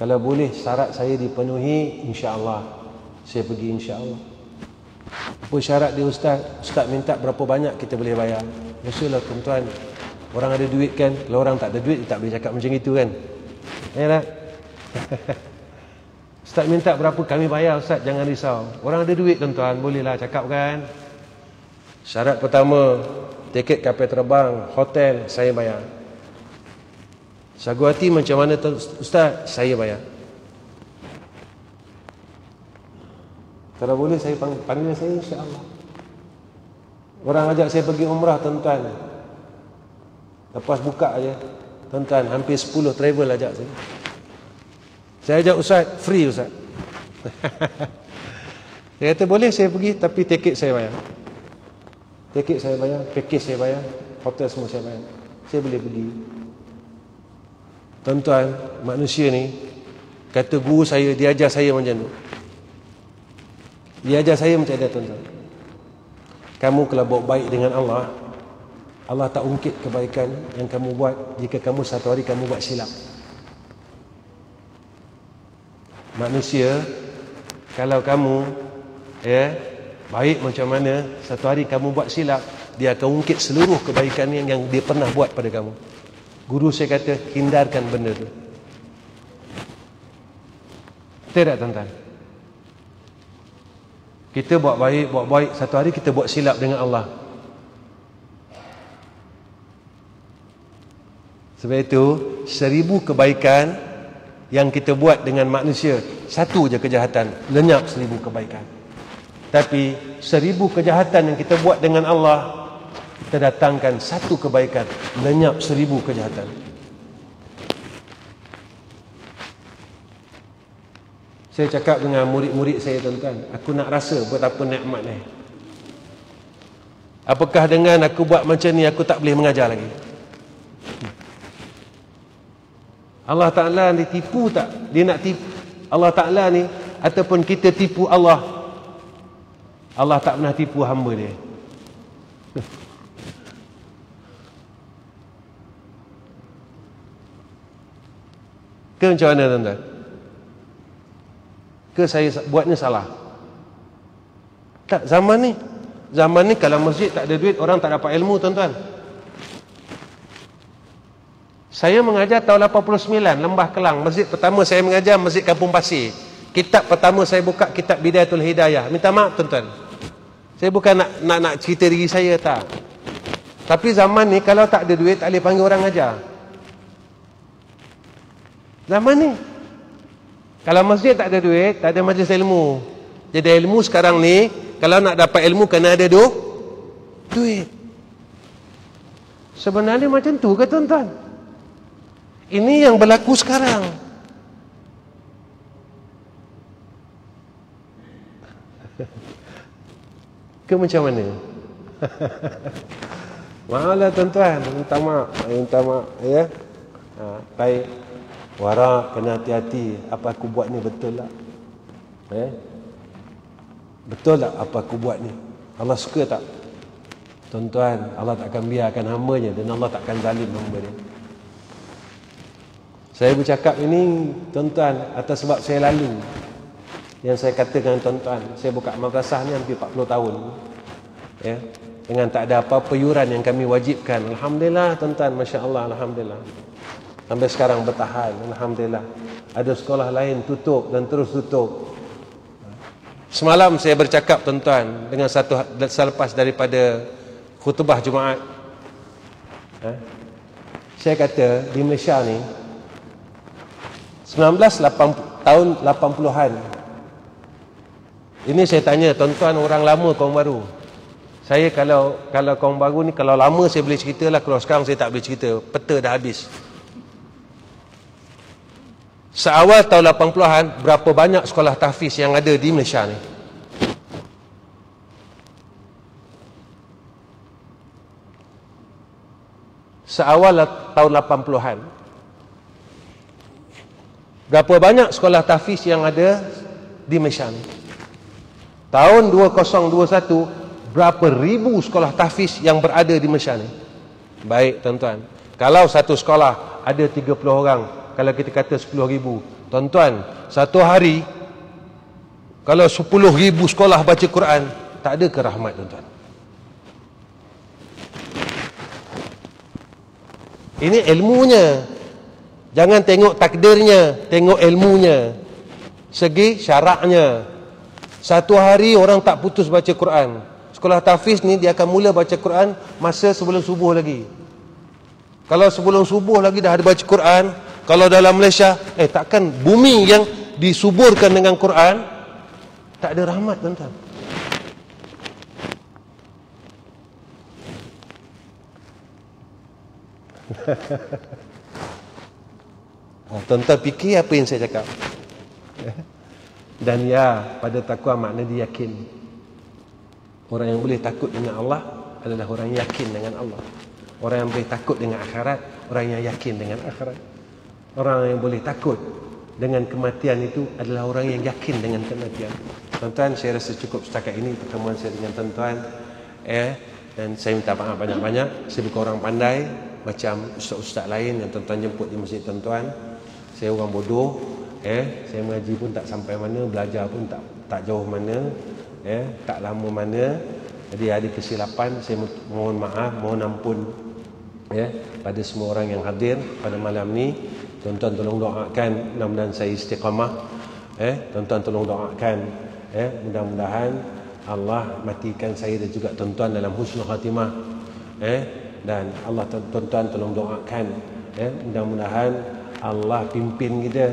Kalau boleh syarat saya dipenuhi, insya-Allah saya pergi, insya-Allah. Apa syarat dia, ustaz? Ustaz minta berapa banyak kita boleh bayar? Biasalah tuan-tuan, orang ada duit kan. Kalau orang tak ada duit, dia tak boleh cakap macam itu kan. Ya tak? Ustaz minta berapa kami bayar, ustaz, jangan risau. Orang ada duit tuan-tuan, bolehlah cakap kan. Syarat pertama, tiket kapal terbang, hotel, saya bayar. Sagu hati macam mana ustaz? Saya bayar. Kalau boleh saya panggil saya, insya-Allah. Orang ajak saya pergi umrah, tuan-tuan, lepas buka aja, tuan-tuan, hampir 10 travel ajak saya. Saya ajak ustaz, free ustaz. Dia kata boleh saya pergi, tapi tiket saya bayar. Tiket saya bayar, package saya bayar, hotel semua saya bayar. Saya boleh pergi. Tuan-tuan, manusia ni, kata guru saya, dia ajar saya macam tu. Dia ajar saya macam dia, tuan-tuan. Kamu kalau buat baik dengan Allah, Allah tak ungkit kebaikan yang kamu buat jika kamu satu hari kamu buat silap. Manusia, kalau kamu baik macam mana, satu hari kamu buat silap, dia akan ungkit seluruh kebaikan yang dia pernah buat pada kamu. Guru saya kata, hindarkan benda tu. Betul tak, tuan-tuan? Kita buat baik, satu hari kita buat silap dengan Allah. Sebab itu 1000 kebaikan yang kita buat dengan manusia, satu je kejahatan, lenyap 1000 kebaikan. Tapi 1000 kejahatan yang kita buat dengan Allah, kita datangkan satu kebaikan, lenyap 1000 kejahatan. Saya cakap dengan murid-murid saya, tuan-tuan, aku nak rasa betapa nikmat ni. Apakah dengan aku buat macam ni aku tak boleh mengajar lagi? Allah Ta'ala ni tipu tak? Dia nak tipu Allah Ta'ala ni, ataupun kita tipu Allah? Allah tak pernah tipu hamba dia. Ke macam mana, tuan-tuan? Ke saya buatnya salah? Tak, zaman ni kalau masjid tak ada duit, orang tak dapat ilmu, tuan-tuan. Saya mengajar tahun 89, Lembah Kelang. Masjid pertama saya mengajar, Masjid Kampung Pasir. Kitab pertama saya buka, kitab Bidayatul Hidayah. Minta maaf, tuan-tuan, saya bukan nak cerita diri saya, tak. Tapi zaman ni kalau tak ada duit, tak boleh panggil orang ajar. Zaman ni kalau masjid tak ada duit, tak ada majlis ilmu. Jadi ilmu sekarang ni, kalau nak dapat ilmu kena ada duit. Sebenarnya macam tu ke, tuan-tuan? Ini yang berlaku sekarang. Ke macam mana? Maaflah, tuan-tuan, minta maaf ya. Baik. Warak, kena hati-hati. Apa aku buat ni betul tak? Betul tak apa aku buat ni? Allah suka tak? Tuan-tuan, Allah tak akan biarkan hamba-Nya, dan Allah tak akan zalim hamba dia. Saya bercakap ini, tuan-tuan, atas sebab saya lalu. Yang saya katakan, tuan-tuan, saya buka madrasah ni hampir 40 tahun. Ya, dengan tak ada apa-apa yuran yang kami wajibkan. Alhamdulillah, tuan-tuan, masya-Allah, alhamdulillah. Sampai sekarang bertahan, alhamdulillah. Ada sekolah lain tutup dan terus tutup. Semalam saya bercakap, tuan-tuan, dengan selepas daripada khutbah Jumaat. Saya kata di Malaysia ni tahun 80-an. Ini saya tanya, tuan-tuan, orang lama, kaum baru. Saya kalau kaum baru ni, kalau lama saya boleh cerita lah, kalau sekarang saya tak boleh cerita, peta dah habis. Seawal tahun 80-an, berapa banyak sekolah tahfiz yang ada di Malaysia ni? Seawal tahun 80-an. Berapa banyak sekolah tahfiz yang ada di Malaysia ni? Tahun 2021, berapa ribu sekolah tahfiz yang berada di Malaysia ni? Baik tuan-tuan, kalau satu sekolah ada 30 orang, kalau kita kata 10,000, tuan-tuan, satu hari kalau 10,000 sekolah baca Quran, tak ada ke rahmat tuan-tuan? Ini ilmunya. Jangan tengok takdirnya, tengok ilmunya. Segi syaraknya. Satu hari orang tak putus baca Quran. Sekolah tahfiz ni dia akan mula baca Quran masa sebelum subuh lagi. Kalau sebelum subuh lagi dah ada baca Quran, kalau dalam Malaysia, takkan bumi yang disuburkan dengan Quran tak ada rahmat tuan-tuan. Tuan-tuan fikir apa yang saya cakap. Dan ya, pada takwa makna dia yakin. Orang yang boleh takut dengan Allah adalah orang yang yakin dengan Allah. Orang yang boleh takut dengan akhirat, orang yang yakin dengan akhirat. Orang yang boleh takut dengan kematian itu adalah orang yang yakin dengan kematian. Tuan-tuan, saya rasa cukup setakat ini pertemuan saya dengan tuan-tuan. Dan saya minta maaf banyak-banyak. Saya bukan orang pandai macam ustaz-ustaz lain yang tuan-tuan jemput di masjid tuan-tuan. Saya orang bodoh. Saya mengaji pun tak sampai mana, belajar pun tak jauh mana, tak lama mana. Jadi ada kesilapan, saya mohon maaf, mohon ampun pada semua orang yang hadir pada malam ni. Tuan-tuan tolong doakan, mudah-mudahan saya istiqamah. Tuan-tuan tolong doakan, mudah-mudahan Allah matikan saya dan juga tuan-tuan dalam husnul khatimah. Dan Allah, tuan-tuan tolong doakan, mudah-mudahan Allah pimpin kita,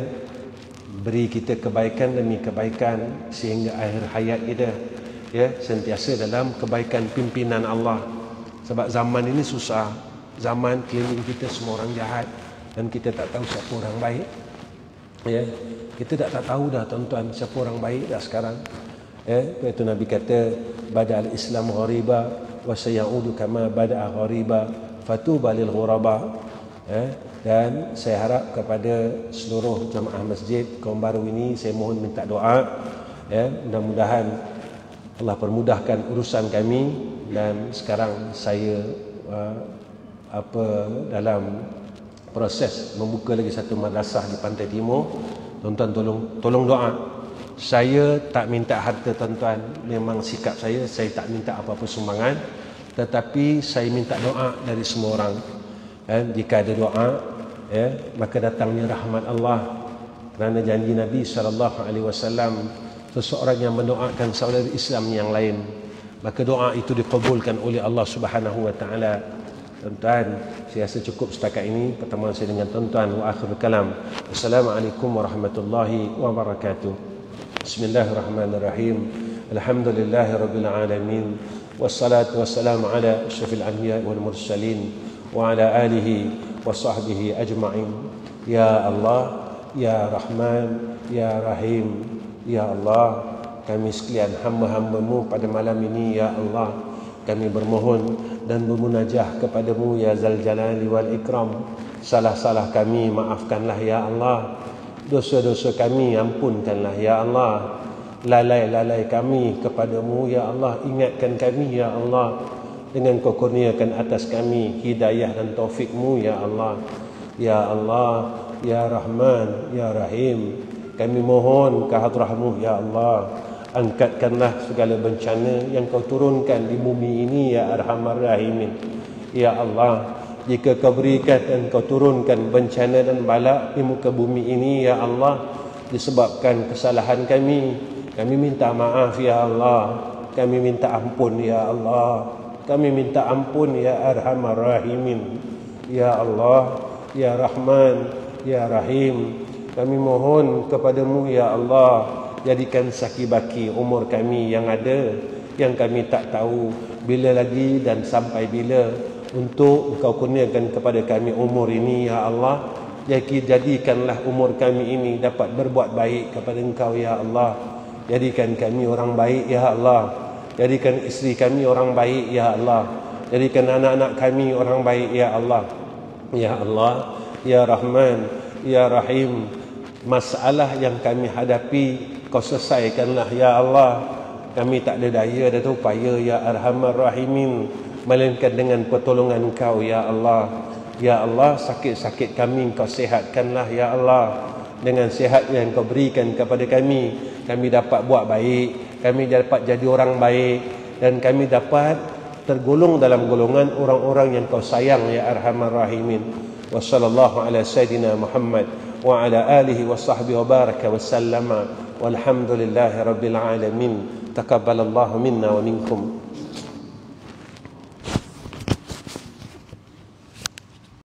beri kita kebaikan demi kebaikan sehingga akhir hayat kita sentiasa dalam kebaikan pimpinan Allah. Sebab zaman ini susah. Zaman keliling kita semua orang jahat dan kita tak tahu siapa orang baik. Kita tak tahu dah tuan-tuan siapa orang baik dah sekarang. Itu Nabi kata, bada'al Islam ghariba wa sayaudu kama bada'a ghariba fatuba lil ghuraba. Dan saya harap kepada seluruh jemaah masjid kaum baru ini, saya mohon minta doa, mudah-mudahan Allah permudahkan urusan kami. Dan sekarang saya dalam proses membuka lagi satu madrasah di Pantai Timur. Tuan-tuan tolong doa. Saya tak minta harta tuan-tuan, memang sikap saya tak minta apa-apa sumbangan, tetapi saya minta doa dari semua orang. Jika ada doa, maka datangnya rahmat Allah. Kerana janji Nabi SAW, seseorang yang mendoakan saudara Islam yang lain, maka doa itu dikabulkan oleh Allah Subhanahu wa taala. Tuan-tuan, saya rasa cukup setakat ini pertemuan saya dengan tuan-tuan. Wa akhirul kalam. Assalamualaikum warahmatullahi wabarakatuh. Bismillahirrahmanirrahim. Alhamdulillahirabbil alamin. Wassalatu wassalamu ala asyrafil anbiya wal mursalin wa ala alihi wa sahbihi ajma'in. Ya Allah, Ya Rahman, Ya Rahim, Ya Allah, kami sekalian hamba-hamba-Mu pada malam ini, Ya Allah, kami bermohon dan bermunajah kepadamu, Ya Zal Jalali wal Ikram. Salah-salah kami maafkanlah, Ya Allah. Dosa-dosa kami ampunkanlah, Ya Allah. Lalai-lalai kami kepadamu, Ya Allah, ingatkan kami, Ya Allah, dengan kau kurniakan atas kami hidayah dan taufikmu, Ya Allah. Ya Allah, Ya Rahman, Ya Rahim, kami mohon ke hadrahmu, Ya Allah. Angkatkanlah segala bencana yang kau turunkan di bumi ini, Ya Arhamar Rahimin. Ya Allah, jika kau berikan dan kau turunkan bencana dan bala di muka bumi ini, Ya Allah, disebabkan kesalahan kami minta maaf, Ya Allah. Kami minta ampun, Ya Allah. Kami minta ampun, Ya Arhamar Rahimin. Ya Allah, Ya Rahman, Ya Rahim, kami mohon kepadamu, Ya Allah, jadikan saki-baki umur kami yang ada, yang kami tak tahu bila lagi dan sampai bila, untuk Engkau kurniakan kepada kami umur ini, Ya Allah. Jadikanlah umur kami ini dapat berbuat baik kepada Engkau, Ya Allah. Jadikan kami orang baik, Ya Allah. Jadikan isteri kami orang baik, Ya Allah. Jadikan anak-anak kami orang baik, Ya Allah. Ya Allah, Ya Rahman, Ya Rahim, masalah yang kami hadapi kau selesaikanlah ya Allah. Kami tak ada daya dan upaya ya Arhamar Rahimin, melainkan dengan pertolongan Kau ya Allah. Ya Allah, sakit-sakit kami Kau sihatkanlah ya Allah. Dengan sihat yang Kau berikan kepada kami dapat buat baik, kami dapat jadi orang baik, dan kami dapat tergolong dalam golongan orang-orang yang Kau sayang ya Arhamar Rahimin. Wa sallallahu ala sayyidina Muhammad wa ala alihi wa sahbihi wa baraka wa sallama walhamdulillahi rabbil alamin. Taqabbalallahu minna wa minkum.